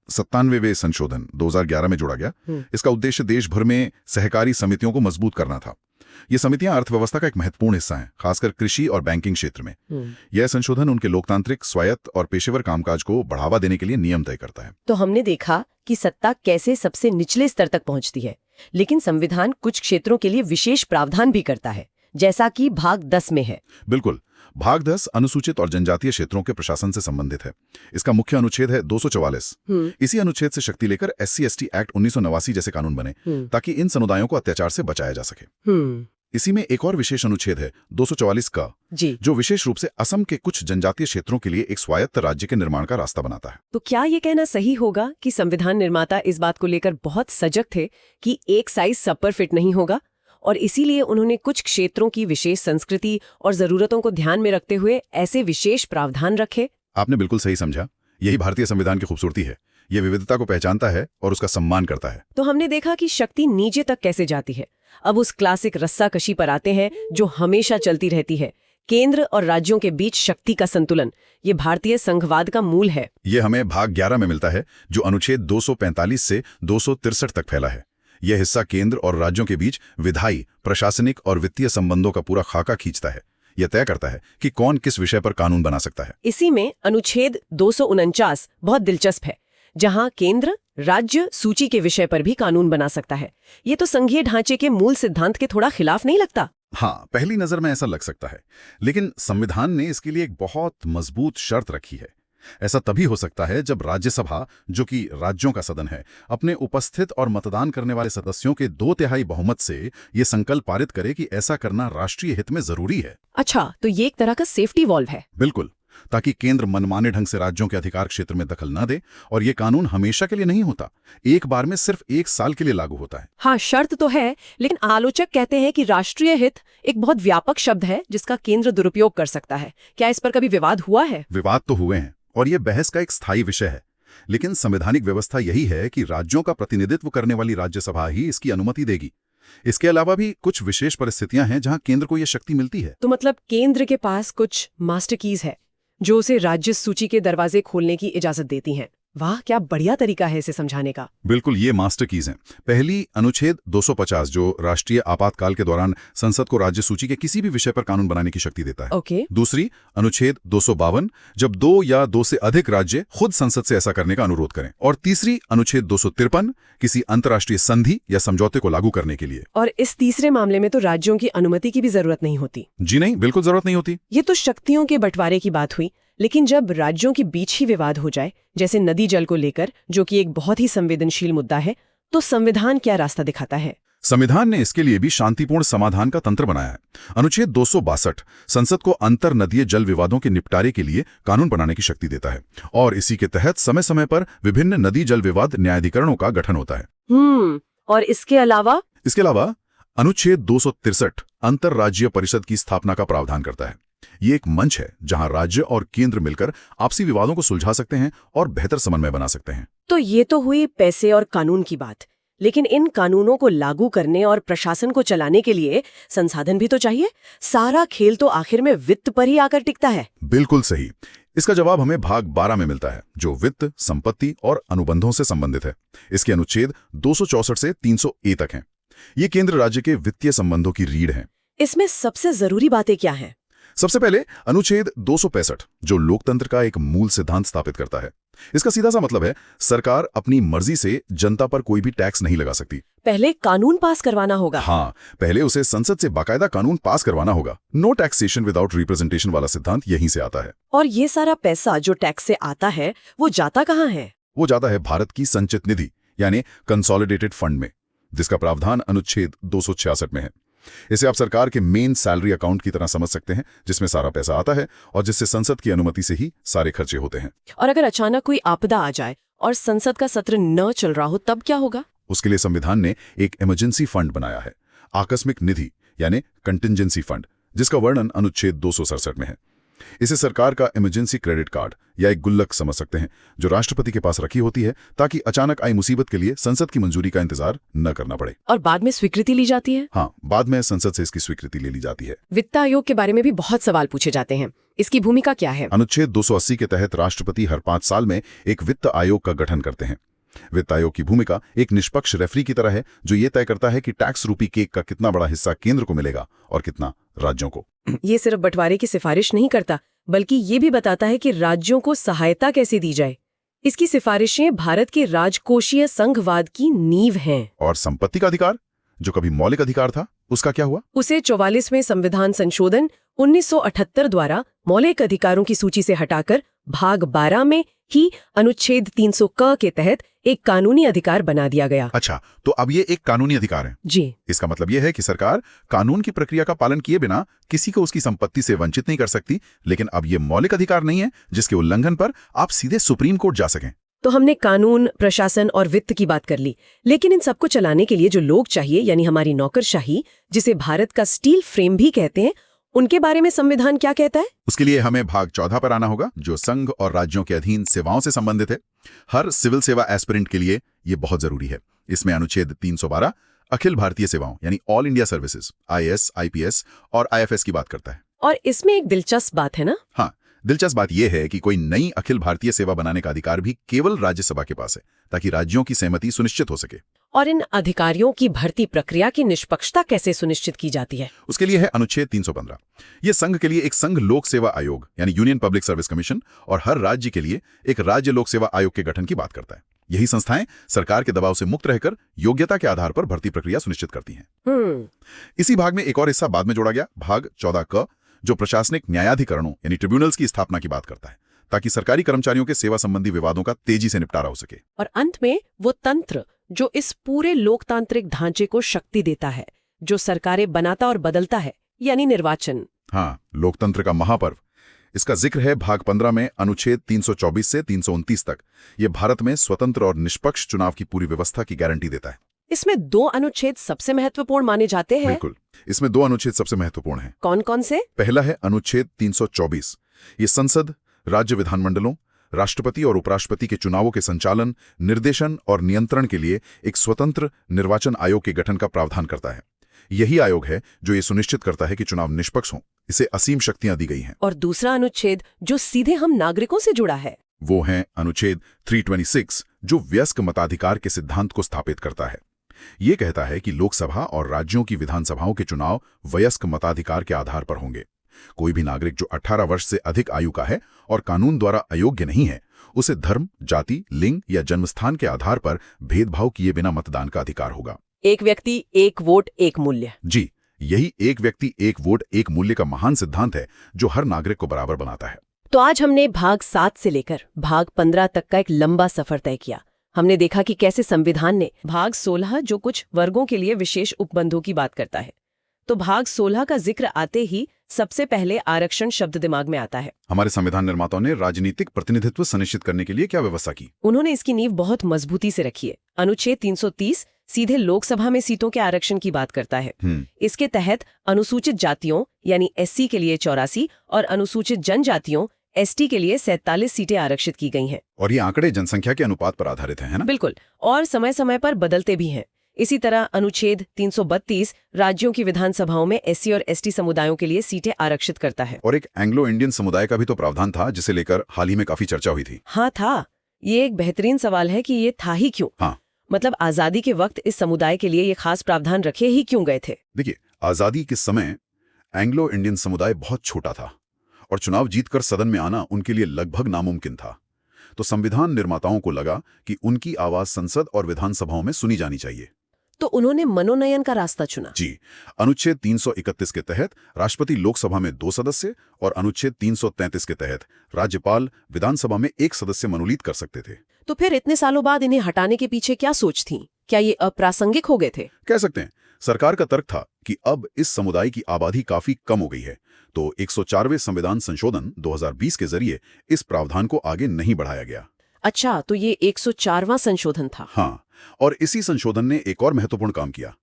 97वें संशोधन 2011 में जोड़ा गया। इसका उद्देश्य देश भर में सहकारी समितियों को मजबूत करना था। ये समितियां अर्थव्यवस्था का एक महत्वपूर्ण हिस्सा हैं, खासकर कृषि और बैंकिंग क्षेत्र में। यह संशोधन उनके लोकतांत्रिक, स्वायत्त और पेशेवर कामकाज को बढ़ावा देने के लिए नियम तय करता है। तो हमने देखा कि सत्ता कैसे सबसे निचले स्तर तक पहुंचती है, लेकिन संविधान कुछ क्षेत्रों के लिए विशेष प्रावधान भी करता है, जैसा कि भाग 10 में है। बिल्कुल। भाग 10 अनुसूचित और जनजातीय क्षेत्रों के प्रशासन से संबंधित है। इसका मुख्य अनुच्छेद है 244। इसी अनुच्छेद से शक्ति लेकर SC/ST एक्ट 1989 जैसे कानून बने, ताकि इन समुदायों को अत्याचार से बचाया जा सके। इसी में एक और विशेष अनुच्छेद है 244 का, जो विशेष रूप से असम के कुछ जनजातीय क्षेत्रों के लिए एक स्वायत्त राज्य के निर्माण का रास्ता बनाता है। तो क्या ये कहना सही होगा कि संविधान निर्माता इस बात को लेकर बहुत सजग थे कि एक साइज सब पर फिट नहीं होगा, और इसीलिए उन्होंने कुछ क्षेत्रों की विशेष संस्कृति और जरूरतों को ध्यान में रखते हुए ऐसे विशेष प्रावधान रखे? आपने बिल्कुल सही समझा। यही भारतीय संविधान की खूबसूरती है। ये विविधता को पहचानता है और उसका सम्मान करता है। तो हमने देखा कि शक्ति नीचे तक कैसे जाती है। अब उस क्लासिक रस्साकशी पर आते हैं जो हमेशा चलती रहती है, केंद्र और राज्यों के बीच शक्ति का संतुलन। ये भारतीय संघवाद का मूल है। ये हमें भाग 11 में मिलता है, जो अनुच्छेद 245 से 263 तक फैला है। यह हिस्सा केंद्र और राज्यों के बीच विधायी, प्रशासनिक और वित्तीय संबंधों का पूरा खाका खींचता है। यह तय करता है कि कौन किस विषय पर कानून बना सकता है। इसी में अनुच्छेद 249 बहुत दिलचस्प है, जहां केंद्र राज्य सूची के विषय पर भी कानून बना सकता है। ये तो संघीय ढांचे के मूल सिद्धांत के थोड़ा खिलाफ नहीं लगता? हाँ, पहली नजर में ऐसा लग सकता है, लेकिन संविधान ने इसके लिए एक बहुत मजबूत शर्त रखी है। ऐसा तभी हो सकता है जब राज्यसभा, जो कि राज्यों का सदन है, अपने उपस्थित और मतदान करने वाले सदस्यों के 2/3 बहुमत से ये संकल्प पारित करे कि ऐसा करना राष्ट्रीय हित में जरूरी है। अच्छा, तो ये एक तरह का सेफ्टी वॉल्व है। बिल्कुल, ताकि केंद्र मनमाने ढंग से राज्यों के अधिकार क्षेत्र में दखल न दे। और ये कानून हमेशा के लिए नहीं होता, एक बार में सिर्फ 1 साल के लिए लागू होता है। हाँ, शर्त तो है, लेकिन आलोचक कहते हैं कि राष्ट्रीय हित एक बहुत व्यापक शब्द है जिसका केंद्र दुरुपयोग कर सकता है। क्या इस पर कभी विवाद हुआ है? विवाद तो हुए हैं, और यह बहस का एक स्थायी विषय है। लेकिन संवैधानिक व्यवस्था यही है कि राज्यों का प्रतिनिधित्व करने वाली राज्यसभा ही इसकी अनुमति देगी। इसके अलावा भी कुछ विशेष परिस्थितियां हैं जहां केंद्र को यह शक्ति मिलती है। तो मतलब केंद्र के पास कुछ मास्टर कीज है जो उसे राज्य सूची के दरवाजे खोलने की इजाजत देती हैं। वाह, क्या बढ़िया तरीका है इसे समझाने का। बिल्कुल, ये मास्टर कीज हैं। पहली, अनुच्छेद 250, जो राष्ट्रीय आपातकाल के दौरान संसद को राज्य सूची के किसी भी विषय पर कानून बनाने की शक्ति देता है। ओके। दूसरी, अनुच्छेद 252, जब 2 या 2 से अधिक राज्य खुद संसद से ऐसा करने का अनुरोध करें। और तीसरी, अनुच्छेद 253, किसी अंतर्राष्ट्रीय संधि या समझौते को लागू करने के लिए। और इस तीसरे मामले में तो राज्यों की अनुमति की भी जरूरत नहीं होती। जी नहीं, बिल्कुल जरूरत नहीं होती। ये तो शक्तियों के बंटवारे की बात हुई, लेकिन जब राज्यों के बीच ही विवाद हो जाए, जैसे नदी जल को लेकर, जो कि एक बहुत ही संवेदनशील मुद्दा है, तो संविधान क्या रास्ता दिखाता है? संविधान ने इसके लिए भी शांतिपूर्ण समाधान का तंत्र बनाया है। अनुच्छेद 262 संसद को अंतर नदीय जल विवादों के निपटारे के लिए कानून बनाने की शक्ति देता है, और इसी के तहत समय समय पर विभिन्न नदी जल विवाद न्यायाधिकरणों का गठन होता है। और इसके अलावा अनुच्छेद 263 अंतरराज्यीय परिषद की स्थापना का प्रावधान करता है। ये एक मंच है जहां राज्य और केंद्र मिलकर आपसी विवादों को सुलझा सकते हैं और बेहतर समन्वय बना सकते हैं। तो ये तो हुई पैसे और कानून की बात, लेकिन इन कानूनों को लागू करने और प्रशासन को चलाने के लिए संसाधन भी तो चाहिए। सारा खेल तो आखिर में वित्त पर ही आकर टिकता है। बिल्कुल सही। इसका जवाब हमें भाग 12 में मिलता है, जो वित्त, संपत्ति और अनुबंधों से संबंधित है। इसके अनुच्छेद 264 से 300A तक हैं। ये केंद्र राज्य के वित्तीय संबंधों की रीढ़ हैं। इसमें सबसे जरूरी बातें क्या हैं? सबसे पहले अनुच्छेद 265, जो लोकतंत्र का एक मूल सिद्धांत स्थापित करता है। इसका सीधा सा मतलब है, सरकार अपनी मर्जी से जनता पर कोई भी टैक्स नहीं लगा सकती। पहले कानून पास करवाना होगा। हाँ, पहले उसे संसद से बाकायदा कानून पास करवाना होगा। नो टैक्सेशन विदाउट रिप्रेजेंटेशन वाला सिद्धांत यहीं से आता है। और ये सारा पैसा जो टैक्स से आता है, वो जाता कहाँ है? वो जाता है भारत की संचित निधि, यानी कंसोलिडेटेड फंड में, जिसका प्रावधान अनुच्छेद 266 में है। इसे आप सरकार के मेन सैलरी अकाउंट की तरह समझ सकते हैं, जिसमें सारा पैसा आता है और जिससे संसद की अनुमति से ही सारे खर्चे होते हैं। और अगर अचानक कोई आपदा आ जाए और संसद का सत्र न चल रहा हो, तब क्या होगा? उसके लिए संविधान ने एक इमरजेंसी फंड बनाया है, आकस्मिक निधि यानी कंटिंजेंसी फंड, जिसका वर्णन अनुच्छेद 267 में है। इसे सरकार का इमरजेंसी क्रेडिट कार्ड या एक गुल्लक समझ सकते हैं, जो राष्ट्रपति के पास रखी होती है ताकि अचानक आई मुसीबत के लिए संसद की मंजूरी का इंतजार न करना पड़े। और बाद में स्वीकृति ली जाती है? हाँ, बाद में संसद से इसकी स्वीकृति ले ली जाती है। वित्त आयोग के बारे में भी बहुत सवाल पूछे जाते हैं, इसकी भूमिका क्या है? अनुच्छेद 280 के तहत राष्ट्रपति हर 5 साल में एक वित्त आयोग का गठन करते हैं। वित्त आयोग की भूमिका एक निष्पक्ष रेफरी की तरह है, जो ये तय करता है कि टैक्स रूपी केक का कितना बड़ा हिस्सा केंद्र को मिलेगा और कितना राज्यों को। ये सिर्फ बंटवारे की सिफारिश नहीं करता, बल्कि ये भी बताता है कि राज्यों को सहायता कैसे दी जाए। इसकी सिफारिशें भारत के राजकोषीय संघवाद की नींव हैं। और संपत्ति का अधिकार, जो कभी मौलिक अधिकार था, उसका क्या हुआ? उसे 44वें संविधान संशोधन 1978 द्वारा मौलिक अधिकारों की सूची से हटाकर भाग 12 में ही अनुच्छेद 300 क के तहत एक कानूनी अधिकार बना दिया गया। अच्छा, तो अब ये एक कानूनी अधिकार है। जी। इसका मतलब ये है कि सरकार कानून की प्रक्रिया का पालन किए बिना किसी को उसकी संपत्ति से वंचित नहीं कर सकती, लेकिन अब ये मौलिक अधिकार नहीं है जिसके उल्लंघन पर आप सीधे सुप्रीम कोर्ट जा सकें। तो हमने कानून, प्रशासन और वित्त की बात कर ली, लेकिन इन सबको चलाने के लिए जो लोग चाहिए, यानी हमारी नौकरशाही, जिसे भारत का स्टील फ्रेम भी कहते हैं, उनके बारे में संविधान क्या कहता है? उसके लिए हमें भाग 14 पर आना होगा, जो संघ और राज्यों के अधीन सेवाओं से संबंधित है। हर सिविल सेवा एस्पिरेंट के लिए ये बहुत जरूरी है। इसमें अनुच्छेद 312 अखिल भारतीय सेवाओं यानी all India services, IAS, IPS और IFS की बात करता है। और इसमें एक दिलचस्प बात है ना? हाँ, दिलचस्प बात यह है कि कोई नई अखिल भारतीय सेवा बनाने का अधिकार भी केवल राज्यसभा के पास है, ताकि राज्यों की सहमति सुनिश्चित हो सके। और इन अधिकारियों की भर्ती प्रक्रिया की निष्पक्षता कैसे सुनिश्चित की जाती है? उसके लिए है अनुच्छेद 315। ये संघ के लिए एक संघ लोक सेवा आयोग यानी यूनियन पब्लिक सर्विस कमीशन और हर राज्य के लिए एक राज्य लोक सेवा आयोग के गठन की बात करता है। यही संस्थाएं सरकार के दबाव से मुक्त रहकर योग्यता के आधार पर भर्ती प्रक्रिया सुनिश्चित करती हैं। इसी भाग में एक और हिस्सा बाद में जोड़ा गया, भाग 14 क, जो प्रशासनिक न्यायाधिकरणों यानी ट्रिब्यूनल्स की स्थापना की बात करता है, ताकि सरकारी कर्मचारियों के सेवा संबंधी विवादों का तेजी से निपटारा हो सके। और अंत में वो तंत्र जो इस पूरे लोकतांत्रिक ढांचे को शक्ति देता है, जो सरकारें बनाता और बदलता है, यानी निर्वाचन। हाँ, लोकतंत्र का महापर्व। इसका जिक्र है भाग 15 में अनुच्छेद 324 से 329 तक। ये भारत में स्वतंत्र और निष्पक्ष चुनाव की पूरी व्यवस्था की गारंटी देता है। इसमें 2 अनुच्छेद सबसे महत्वपूर्ण माने जाते हैं। बिल्कुल, इसमें 2 अनुच्छेद सबसे महत्वपूर्ण हैं। कौन कौन से? पहला है अनुच्छेद 324। ये संसद, राज्य विधानमंडलों, राष्ट्रपति और उपराष्ट्रपति के चुनावों के संचालन, निर्देशन और नियंत्रण के लिए एक स्वतंत्र निर्वाचन आयोग के गठन का प्रावधान करता है। यही आयोग है जो ये सुनिश्चित करता है कि चुनाव निष्पक्ष हों। इसे असीम शक्तियां दी गई हैं। और दूसरा अनुच्छेद जो सीधे हम नागरिकों से जुड़ा है, वो है अनुच्छेद 326, जो वयस्क मताधिकार के सिद्धांत को स्थापित करता है। ये कहता है कि लोकसभा और राज्यों की विधानसभाओं के चुनाव वयस्क मताधिकार के आधार पर होंगे। कोई भी नागरिक जो 18 वर्ष से अधिक आयु का है और कानून द्वारा अयोग्य नहीं है, उसे धर्म, जाति, लिंग या जन्मस्थान के आधार पर भेदभाव किए बिना मतदान का अधिकार होगा। एक व्यक्ति, एक वोट, एक मूल्य। जी, यही एक व्यक्ति, एक वोट, एक मूल्य का महान सिद्धांत है जो हर नागरिक को बराबर बनाता है। तो आज हमने भाग 7 से लेकर भाग 15 तक का एक लंबा सफर तय किया। हमने देखा कि कैसे संविधान ने भाग 16, जो कुछ वर्गों के लिए विशेष उपबंधों की बात करता है, तो भाग 16 का जिक्र आते ही सबसे पहले आरक्षण शब्द दिमाग में आता है। हमारे संविधान निर्माताओं ने राजनीतिक प्रतिनिधित्व सुनिश्चित करने के लिए क्या व्यवस्था की? उन्होंने इसकी नींव बहुत मजबूती से रखी है। अनुच्छेद 330 सीधे लोकसभा में सीटों के आरक्षण की बात करता है। इसके तहत अनुसूचित जातियों यानी SC के लिए 84 और अनुसूचित जनजातियों ST के लिए 47 सीटें आरक्षित की गई हैं। और ये आंकड़े जनसंख्या के अनुपात पर आधारित हैं, है ना? बिल्कुल, और समय समय पर बदलते भी हैं। इसी तरह अनुच्छेद 332 राज्यों की विधानसभाओं में SC और ST समुदायों के लिए सीटें आरक्षित करता है। और एक एंग्लो इंडियन समुदाय का भी तो प्रावधान था, जिसे लेकर हाल ही में काफी चर्चा हुई थी। हाँ था। ये एक बेहतरीन सवाल है कि ये था ही क्यों? हाँ, मतलब आजादी के वक्त इस समुदाय के लिए ये खास प्रावधान रखे ही क्यों गए थे? देखिए, आजादी के समय एंग्लो इंडियन समुदाय बहुत छोटा था और चुनाव जीतकर सदन में आना उनके लिए लगभग नामुमकिन था। तो संविधान निर्माताओं को लगा कि उनकी आवाज संसद और विधानसभाओं में सुनी जानी चाहिए। तो उन्होंने मनोनयन का रास्ता चुना। जी, अनुच्छेद 331 के तहत राष्ट्रपति लोकसभा में 2 सदस्य और अनुच्छेद 333 के तहत राज्यपाल विधानसभा में 1 सदस्य मनोनीत कर सकते थे। तो फिर इतने सालों बाद इन्हें हटाने के पीछे क्या सोच थी? क्या ये अप्रासंगिक हो गए थे? कह सकते हैं। सरकार का तर्क था कि अब इस समुदाय की आबादी काफी कम हो गई है, तो 104वें संविधान संशोधन 2020 के जरिए इस प्रावधान को आगे नहीं बढ़ाया गया। अच्छा, तो ये 104वां संशोधन था। हाँ, और इसी संशोधन ने एक और महत्वपूर्ण काम किया।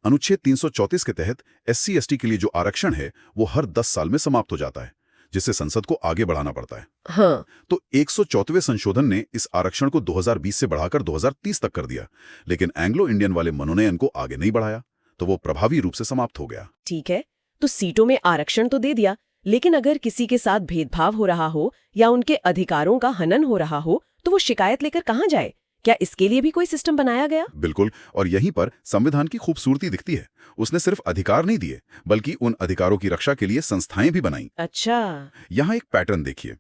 अनुच्छेद 334 के तहत SC/ST के लिए जो आरक्षण है वो हर 10 साल में समाप्त हो जाता है, जिससे संसद को आगे बढ़ाना पड़ता है। हाँ। तो 104वें संशोधन ने इस आरक्षण को 2020 से बढ़ाकर 2030 तक कर दिया, लेकिन एंग्लो इंडियन वाले मनोनयन को आगे नहीं बढ़ाया, तो वो प्रभावी रूप से समाप्त हो गया। ठीक है, तो सीटों में आरक्षण तो दे दिया, लेकिन अगर किसी के साथ भेदभाव हो रहा हो या उनके अधिकारों का हनन हो रहा हो तो वो शिकायत लेकर कहाँ जाए? क्या इसके लिए भी कोई सिस्टम बनाया गया? बिल्कुल, और यहीं पर संविधान की खूबसूरती दिखती है। उसने सिर्फ अधिकार नहीं दिए, बल्कि उन अधिकारों की रक्षा के लिए संस्थाएं भी बनाई। अच्छा। यहाँ एक पैटर्न देखिए।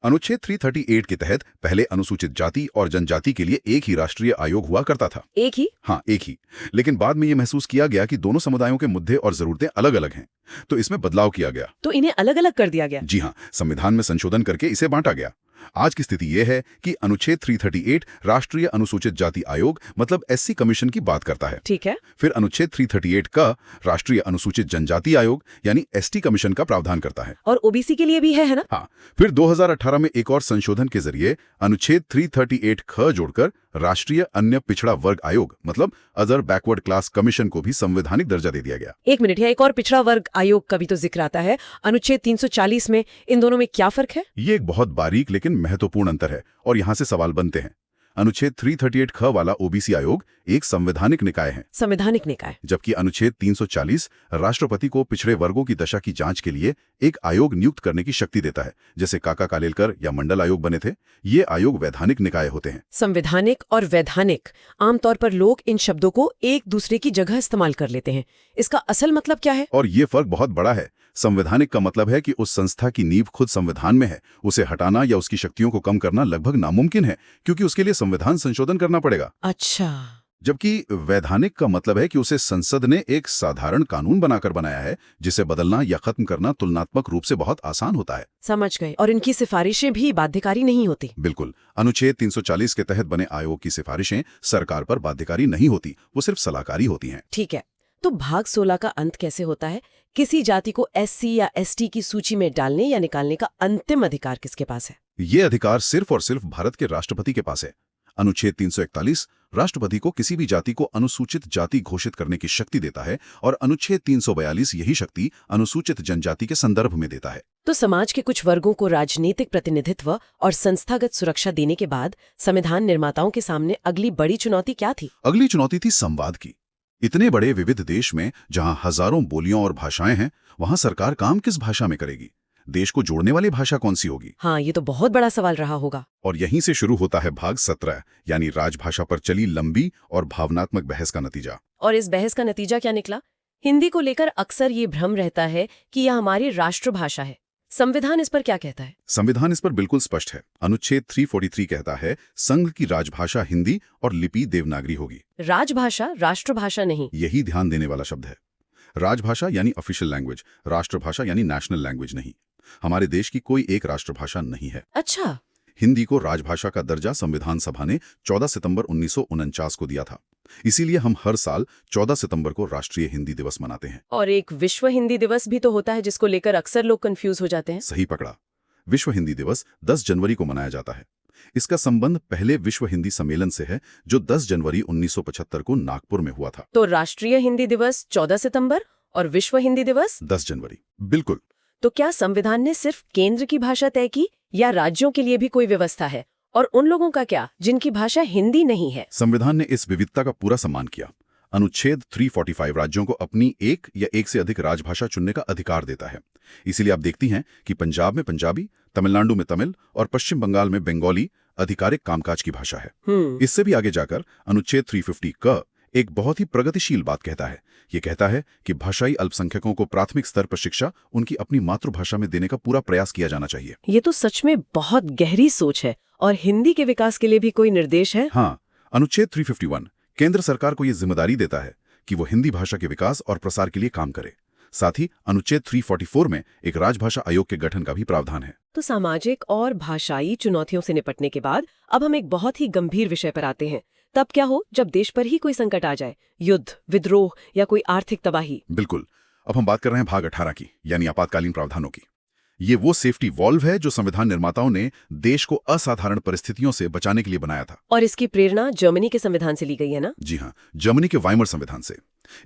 अनुच्छेद 338 के तहत पहले अनुसूचित जाति और जनजाति के लिए एक ही राष्ट्रीय आयोग हुआ करता था। एक ही? हाँ, एक ही। लेकिन बाद में ये महसूस किया गया कि दोनों समुदायों के मुद्दे और जरूरतें अलग अलग हैं, तो इसमें बदलाव किया गया। तो इन्हें अलग अलग कर दिया गया? जी हाँ, संविधान में संशोधन करके इसे बांटा गया। आज की स्थिति यह है कि अनुच्छेद 338 राष्ट्रीय अनुसूचित जाति आयोग मतलब SC कमीशन की बात करता है। ठीक है। फिर अनुच्छेद 338 का राष्ट्रीय अनुसूचित जनजाति आयोग यानी ST कमीशन का प्रावधान करता है। और OBC के लिए भी है ना? हाँ, फिर 2018 में एक और संशोधन के जरिए अनुच्छेद 338 ख जोड़कर राष्ट्रीय अन्य पिछड़ा वर्ग आयोग मतलब अदर बैकवर्ड क्लास कमीशन को भी संवैधानिक दर्जा दे दिया गया। एक मिनट, एक और पिछड़ा वर्ग आयोग का भी तो जिक्र आता है अनुच्छेद 340 में। इन दोनों में क्या फर्क है? ये एक बहुत बारीक लेकिन महत्वपूर्ण अंतर है और यहाँ से सवाल बनते हैं। अनुच्छेद 338 ख वाला OBC आयोग एक संवैधानिक निकाय है। संवैधानिक निकाय। जबकि अनुच्छेद 340 राष्ट्रपति को पिछड़े वर्गों की दशा की जांच के लिए एक आयोग नियुक्त करने की शक्ति देता है, जैसे काका कालेलकर या मंडल आयोग बने थे। ये आयोग वैधानिक निकाय होते हैं। संवैधानिक और वैधानिक, आमतौर पर लोग इन शब्दों को एक दूसरे की जगह इस्तेमाल कर लेते हैं। इसका असल मतलब क्या है? और ये फर्क बहुत बड़ा है। संवैधानिक का मतलब है कि उस संस्था की नींव खुद संविधान में है, उसे हटाना या उसकी शक्तियों को कम करना लगभग नामुमकिन है, क्योंकि उसके लिए संविधान संशोधन करना पड़ेगा। अच्छा। जबकि वैधानिक का मतलब है कि उसे संसद ने एक साधारण कानून बनाकर बनाया है, जिसे बदलना या खत्म करना तुलनात्मक रूप से बहुत आसान होता है। समझ गए। और इनकी सिफारिशें भी बाध्यकारी नहीं होती? बिल्कुल। अनुच्छेद 340 के तहत बने आयोग की सिफारिशें सरकार पर बाध्यकारी नहीं होती, वो सिर्फ सलाहकारी होती हैं। ठीक है, तो भाग 16 का अंत कैसे होता है? किसी जाति को SC या ST की सूची में डालने या निकालने का अंतिम अधिकार किसके पास है? ये अधिकार सिर्फ और सिर्फ भारत के राष्ट्रपति के पास है। अनुच्छेद 341 राष्ट्रपति को किसी भी जाति को अनुसूचित जाति घोषित करने की शक्ति देता है और अनुच्छेद 342 यही शक्ति अनुसूचित जनजाति के संदर्भ में देता है। तो समाज के कुछ वर्गों को राजनीतिक प्रतिनिधित्व और संस्थागत सुरक्षा देने के बाद संविधान निर्माताओं के सामने अगली बड़ी चुनौती क्या थी? अगली चुनौती थी संवाद की। इतने बड़े विविध देश में जहां हजारों बोलियों और भाषाएं हैं, वहां सरकार काम किस भाषा में करेगी? देश को जोड़ने वाली भाषा कौन सी होगी? हाँ, ये तो बहुत बड़ा सवाल रहा होगा। और यहीं से शुरू होता है भाग 17 यानी राजभाषा पर चली लंबी और भावनात्मक बहस का नतीजा। और इस बहस का नतीजा क्या निकला? हिंदी को लेकर अक्सर ये भ्रम रहता है कि यह हमारी राष्ट्रभाषा है। संविधान इस पर क्या कहता है? संविधान इस पर बिल्कुल स्पष्ट है। अनुच्छेद 343 कहता है संघ की राजभाषा हिंदी और लिपि देवनागरी होगी। राजभाषा, राष्ट्रभाषा नहीं। यही ध्यान देने वाला शब्द है। राजभाषा यानी ऑफिशियल लैंग्वेज, राष्ट्रभाषा यानी नेशनल लैंग्वेज नहीं। हमारे देश की कोई एक राष्ट्रभाषा नहीं है। अच्छा। हिंदी को राजभाषा का दर्जा संविधान सभा ने 14 सितंबर 1949 को दिया था। इसीलिए हम हर साल 14 सितंबर को राष्ट्रीय हिंदी दिवस मनाते हैं। और एक विश्व हिंदी दिवस भी तो होता है, जिसको लेकर अक्सर लोग कंफ्यूज हो जाते हैं। सही पकड़ा। विश्व हिंदी दिवस 10 जनवरी को मनाया जाता है। इसका संबंध पहले विश्व हिंदी सम्मेलन से है, जो 10 जनवरी 1975 को नागपुर में हुआ था। तो राष्ट्रीय हिंदी दिवस 14 सितंबर और विश्व हिंदी दिवस 10 जनवरी। बिल्कुल। तो क्या संविधान ने सिर्फ केंद्र की भाषा तय की या राज्यों के लिए भी कोई व्यवस्था है? और उन लोगों का क्या जिनकी भाषा हिंदी नहीं है? संविधान ने इस विविधता का पूरा सम्मान किया। अनुच्छेद 345 राज्यों को अपनी एक या एक से अधिक राजभाषा चुनने का अधिकार देता है। इसीलिए आप देखती हैं कि पंजाब में पंजाबी, तमिलनाडु में तमिल और पश्चिम बंगाल में बंगाली आधिकारिक कामकाज की भाषा है। इससे भी आगे जाकर अनुच्छेद 350 क एक बहुत ही प्रगतिशील बात कहता है। ये कहता है कि भाषाई अल्पसंख्यकों को प्राथमिक स्तर पर शिक्षा उनकी अपनी मातृभाषा में देने का पूरा प्रयास किया जाना चाहिए। ये तो सच में बहुत गहरी सोच है। और हिंदी के विकास के लिए भी कोई निर्देश है? हाँ, अनुच्छेद 351 केंद्र सरकार को ये जिम्मेदारी देता है कि वो हिंदी भाषा के विकास और प्रसार के लिए काम करे। साथ ही अनुच्छेद 344 में एक राजभाषा आयोग के गठन का भी प्रावधान है। तो सामाजिक और भाषाई चुनौतियों से निपटने के बाद अब हम एक बहुत ही गंभीर विषय पर आते हैं, तब क्या हो जब देश पर ही कोई संकट आ जाए, युद्ध, विद्रोह या कोई आर्थिक तबाही। बिल्कुल। अब हम बात कर रहे हैं भाग 18 की, यानी आपातकालीन प्रावधानों की। ये वो सेफ्टी वॉल्व है जो संविधान निर्माताओं ने देश को असाधारण परिस्थितियों से बचाने के लिए बनाया था। और इसकी प्रेरणा जर्मनी के संविधान से ली गई है ना? जी हाँ, जर्मनी के वाइमर संविधान से।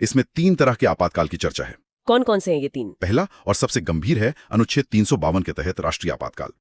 इसमें 3 तरह के आपातकाल की चर्चा है। कौन कौन से हैं ये 3? पहला और सबसे गंभीर है अनुच्छेद 352 के तहत राष्ट्रीय आपातकाल।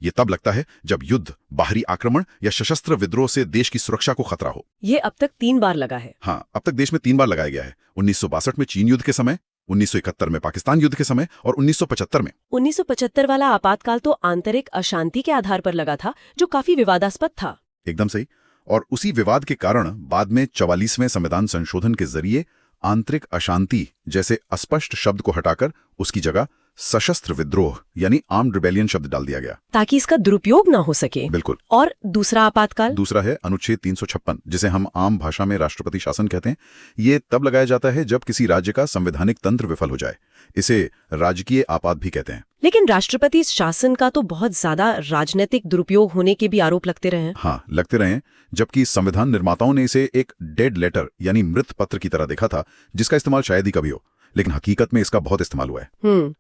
ये तब लगता है जब युद्ध, बाहरी आक्रमण या सशस्त्र विद्रोह से देश की सुरक्षा को खतरा हो। ये अब तक 3 बार लगा है। हाँ, अब तक देश में 3 बार लगाया गया है। 1962 में चीन युद्ध के समय, 1971 में पाकिस्तान युद्ध के समय और 1975 में। 1975 वाला आपातकाल तो आंतरिक अशांति के आधार पर लगा था, जो काफी विवादास्पद था। एकदम सही। और उसी विवाद के कारण बाद में 44वें संविधान संशोधन के जरिए आंतरिक अशांति जैसे अस्पष्ट शब्द को हटाकर उसकी जगह सशस्त्र विद्रोह यानी आर्म्ड रिबेलियन शब्द डाल दिया गया, ताकि इसका दुरुपयोग ना हो सके। बिल्कुल। और दूसरा आपातकाल? दूसरा है अनुच्छेद 356, जिसे हम आम भाषा में राष्ट्रपति शासन कहते हैं। ये तब लगाया जाता है जब किसी राज्य का संवैधानिक तंत्र विफल हो जाए। इसे राजकीय आपात भी कहते हैं। लेकिन राष्ट्रपति शासन का तो बहुत ज्यादा राजनीतिक दुरुपयोग होने के भी आरोप लगते रहे हैं। हाँ, लगते रहे हैं, जबकि संविधान निर्माताओं ने इसे एक डेड लेटर यानी मृत पत्र की तरह देखा था, जिसका इस्तेमाल शायद ही कभी हो, लेकिन हकीकत में इसका बहुत इस्तेमाल हुआ है।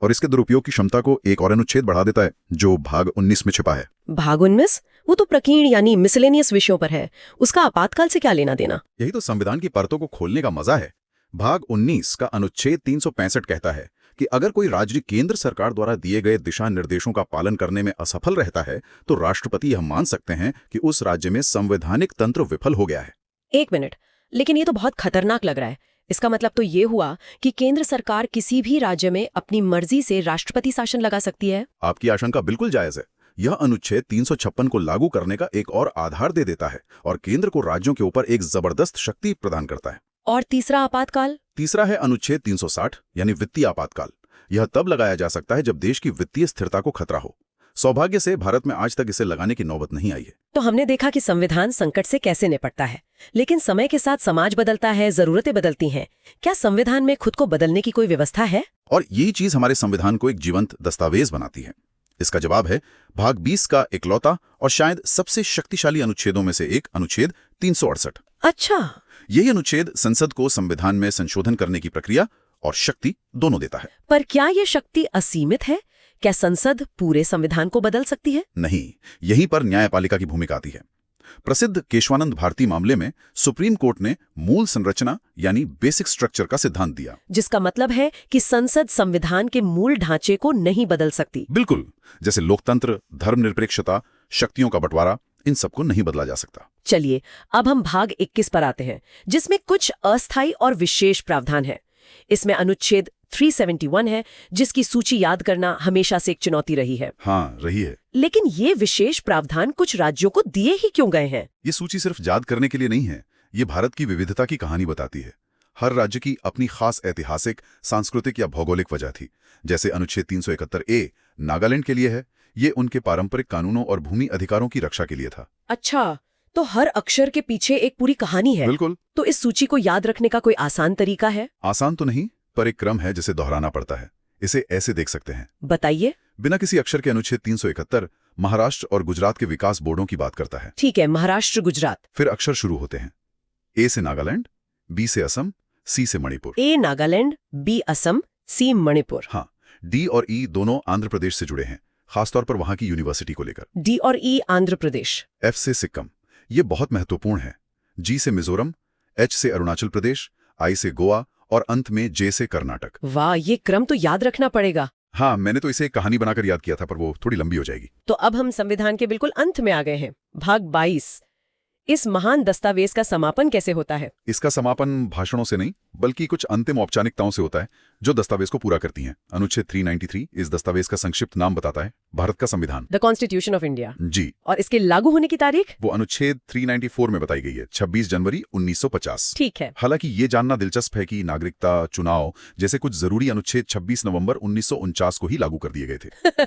और इसके दुरुपयोग की क्षमता को एक और अनुच्छेद बढ़ा देता है जो भाग 19 में छिपा है। भाग 19? वो तो प्रकीर्ण यानी मिसलेनियस विषयों पर है, उसका आपातकाल से क्या लेना देना? यही तो संविधान की परतों को खोलने का मजा है। भाग 19 का अनुच्छेद 365 कहता है कि अगर कोई राज्य केंद्र सरकार द्वारा दिए गए दिशा निर्देशों का पालन करने में असफल रहता है तो राष्ट्रपति यह मान सकते हैं कि उस राज्य में संवैधानिक तंत्र विफल हो गया है। 1 मिनट, लेकिन ये तो बहुत खतरनाक लग रहा है। इसका मतलब तो ये हुआ कि केंद्र सरकार किसी भी राज्य में अपनी मर्जी से राष्ट्रपति शासन लगा सकती है। आपकी आशंका बिल्कुल जायज है। यह अनुच्छेद 356 को लागू करने का एक और आधार दे देता है और केंद्र को राज्यों के ऊपर एक जबरदस्त शक्ति प्रदान करता है। और तीसरा आपातकाल? तीसरा है अनुच्छेद 360 यानी वित्तीय आपातकाल। यह तब लगाया जा सकता है जब देश की वित्तीय स्थिरता को खतरा हो। सौभाग्य से भारत में आज तक इसे लगाने की नौबत नहीं आई है। तो हमने देखा कि संविधान संकट से कैसे निपटता है, लेकिन समय के साथ समाज बदलता है, जरूरतें बदलती हैं। क्या संविधान में खुद को बदलने की कोई व्यवस्था है? और यही चीज हमारे संविधान को एक जीवंत दस्तावेज बनाती है। इसका जवाब है भाग 20 का इकलौता और शायद सबसे शक्तिशाली अनुच्छेदों में से एक अनुच्छेद 368। अच्छा, यही अनुच्छेद संसद को संविधान में संशोधन करने की प्रक्रिया और शक्ति दोनों देता है। पर क्या ये शक्ति असीमित है? क्या संसद पूरे संविधान को बदल सकती है? नहीं, यहीं पर न्यायपालिका की भूमिका आती है। प्रसिद्ध केशवानंद भारती मामले में सुप्रीम कोर्ट ने मूल संरचना यानी बेसिक स्ट्रक्चर का सिद्धांत दिया, जिसका मतलब है कि संसद संविधान के मूल ढांचे को नहीं बदल सकती। बिल्कुल, जैसे लोकतंत्र, धर्मनिरपेक्षता, शक्तियों का बंटवारा, इन सबको नहीं बदला जा सकता। चलिए, अब हम भाग 21 पर आते हैं, जिसमें कुछ अस्थायी और विशेष प्रावधान है। इसमें अनुच्छेद 371 है, जिसकी सूची याद करना हमेशा से एक चुनौती रही है। हाँ, रही है। लेकिन ये विशेष प्रावधान कुछ राज्यों को दिए ही क्यों गए हैं? ये सूची सिर्फ याद करने के लिए नहीं है, ये भारत की विविधता की कहानी बताती है। हर राज्य की अपनी खास ऐतिहासिक, सांस्कृतिक या भौगोलिक वजह थी। जैसे अनुच्छेद 371A नागालैंड के लिए है, ये उनके पारंपरिक कानूनों और भूमि अधिकारों की रक्षा के लिए था। अच्छा, तो हर अक्षर के पीछे एक पूरी कहानी है। बिल्कुल। तो इस सूची को याद रखने का कोई आसान तरीका है? आसान तो नहीं, पर एक क्रम है जिसे दोहराना पड़ता है। इसे ऐसे देख सकते हैं। बताइए। बिना किसी अक्षर के अनुच्छेद 371 महाराष्ट्र और गुजरात के विकास बोर्डों की बात करता है। ठीक है, महाराष्ट्र, गुजरात। फिर अक्षर शुरू होते हैं। ए से नागालैंड, बी से असम, सी से मणिपुर। ए नागालैंड, बी असम, सी मणिपुर। हाँ, डी और ई दोनों आंध्र प्रदेश से जुड़े हैं, खासतौर पर वहां की यूनिवर्सिटी को लेकर। डी और ई आंध्र प्रदेश। एफ से सिक्किम, ये बहुत महत्वपूर्ण है। जी से मिजोरम, एच से अरुणाचल प्रदेश, आई से गोवा और अंत में जे से कर्नाटक। वाह, ये क्रम तो याद रखना पड़ेगा। हाँ, मैंने तो इसे एक कहानी बनाकर याद किया था, पर वो थोड़ी लंबी हो जाएगी। तो अब हम संविधान के बिल्कुल अंत में आ गए हैं। भाग 22। इस महान दस्तावेज का समापन कैसे होता है? इसका समापन भाषणों से नहीं, बल्कि कुछ अंतिम औपचारिकताओं से होता है जो दस्तावेज को पूरा करती हैं। अनुच्छेद 393 इस दस्तावेज का संक्षिप्त नाम बताता है, भारत का संविधान, द कॉन्स्टिट्यूशन ऑफ इंडिया। जी। और इसके लागू होने की तारीख? वो अनुच्छेद 394 में बताई गई है, 26 जनवरी 1950। ठीक है। हालांकि ये जानना दिलचस्प है कि नागरिकता, चुनाव जैसे कुछ जरूरी अनुच्छेद 26 नवंबर 1949 को ही लागू कर दिए गए थे।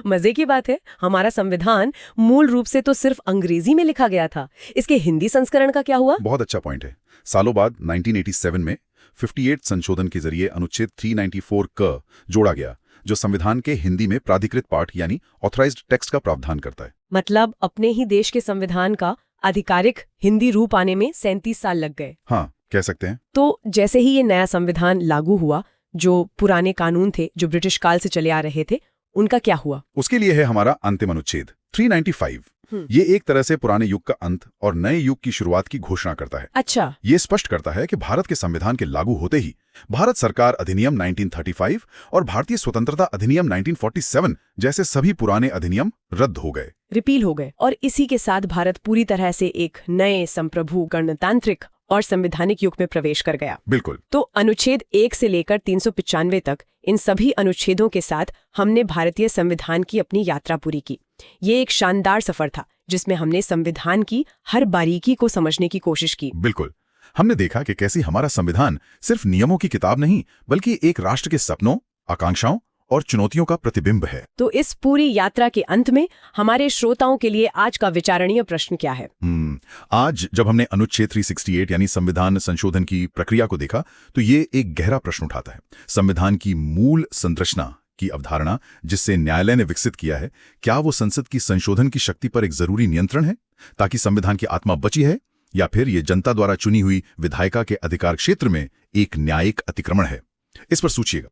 मजे की बात है, हमारा संविधान मूल रूप से तो सिर्फ अंग्रेजी में लिखा गया था। इसके हिंदी संस्करण का क्या हुआ? बहुत अच्छा पॉइंट है। सालों बाद 1987 में 58 संशोधन के जरिए अनुच्छेद 394 क जोड़ा गया, जो संविधान के हिंदी में प्राधिकृत पाठ यानी ऑथराइज्ड टेक्स्ट का प्रावधान करता है। मतलब अपने ही देश के संविधान का आधिकारिक हिंदी रूप आने में 37 साल लग गए। हाँ, कह सकते हैं। तो जैसे ही ये नया संविधान लागू हुआ, जो पुराने कानून थे जो ब्रिटिश काल से चले आ रहे थे, उनका क्या हुआ? उसके लिए है हमारा अंतिम अनुच्छेद 395। ये एक तरह से पुराने युग का अंत और नए युग की शुरुआत की घोषणा करता है। अच्छा। ये स्पष्ट करता है कि भारत के संविधान के लागू होते ही भारत सरकार अधिनियम 1935 और भारतीय स्वतंत्रता अधिनियम 1947 जैसे सभी पुराने अधिनियम रद्द हो गए, रिपील हो गए, और इसी के साथ भारत पूरी तरह से एक नए संप्रभु गणतांत्रिक और संवैधानिक युग में प्रवेश कर गया। बिल्कुल। तो अनुच्छेद 1 से लेकर 395 तक इन सभी अनुच्छेदों के साथ हमने भारतीय संविधान की अपनी यात्रा पूरी की। ये एक शानदार सफर था जिसमें हमने संविधान की हर बारीकी को समझने की कोशिश की। बिल्कुल। हमने देखा कि कैसे हमारा संविधान सिर्फ नियमों की किताब नहीं, बल्कि एक राष्ट्र के सपनों, आकांक्षाओं और चुनौतियों का प्रतिबिंब है। तो इस पूरी यात्रा के अंत में हमारे श्रोताओं के लिए आज का विचारणीय प्रश्न क्या है? आज जब हमने अनुच्छेद 368 यानी संविधान संशोधन की प्रक्रिया को देखा, तो ये एक गहरा प्रश्न उठाता है। संविधान की मूल संरचना की अवधारणा जिससे न्यायालय ने विकसित किया है, क्या वो संसद की संशोधन की शक्ति पर एक जरूरी नियंत्रण है ताकि संविधान की आत्मा बची है, या फिर ये जनता द्वारा चुनी हुई विधायिका के अधिकार क्षेत्र में एक न्यायिक अतिक्रमण है? इस पर सोचिएगा।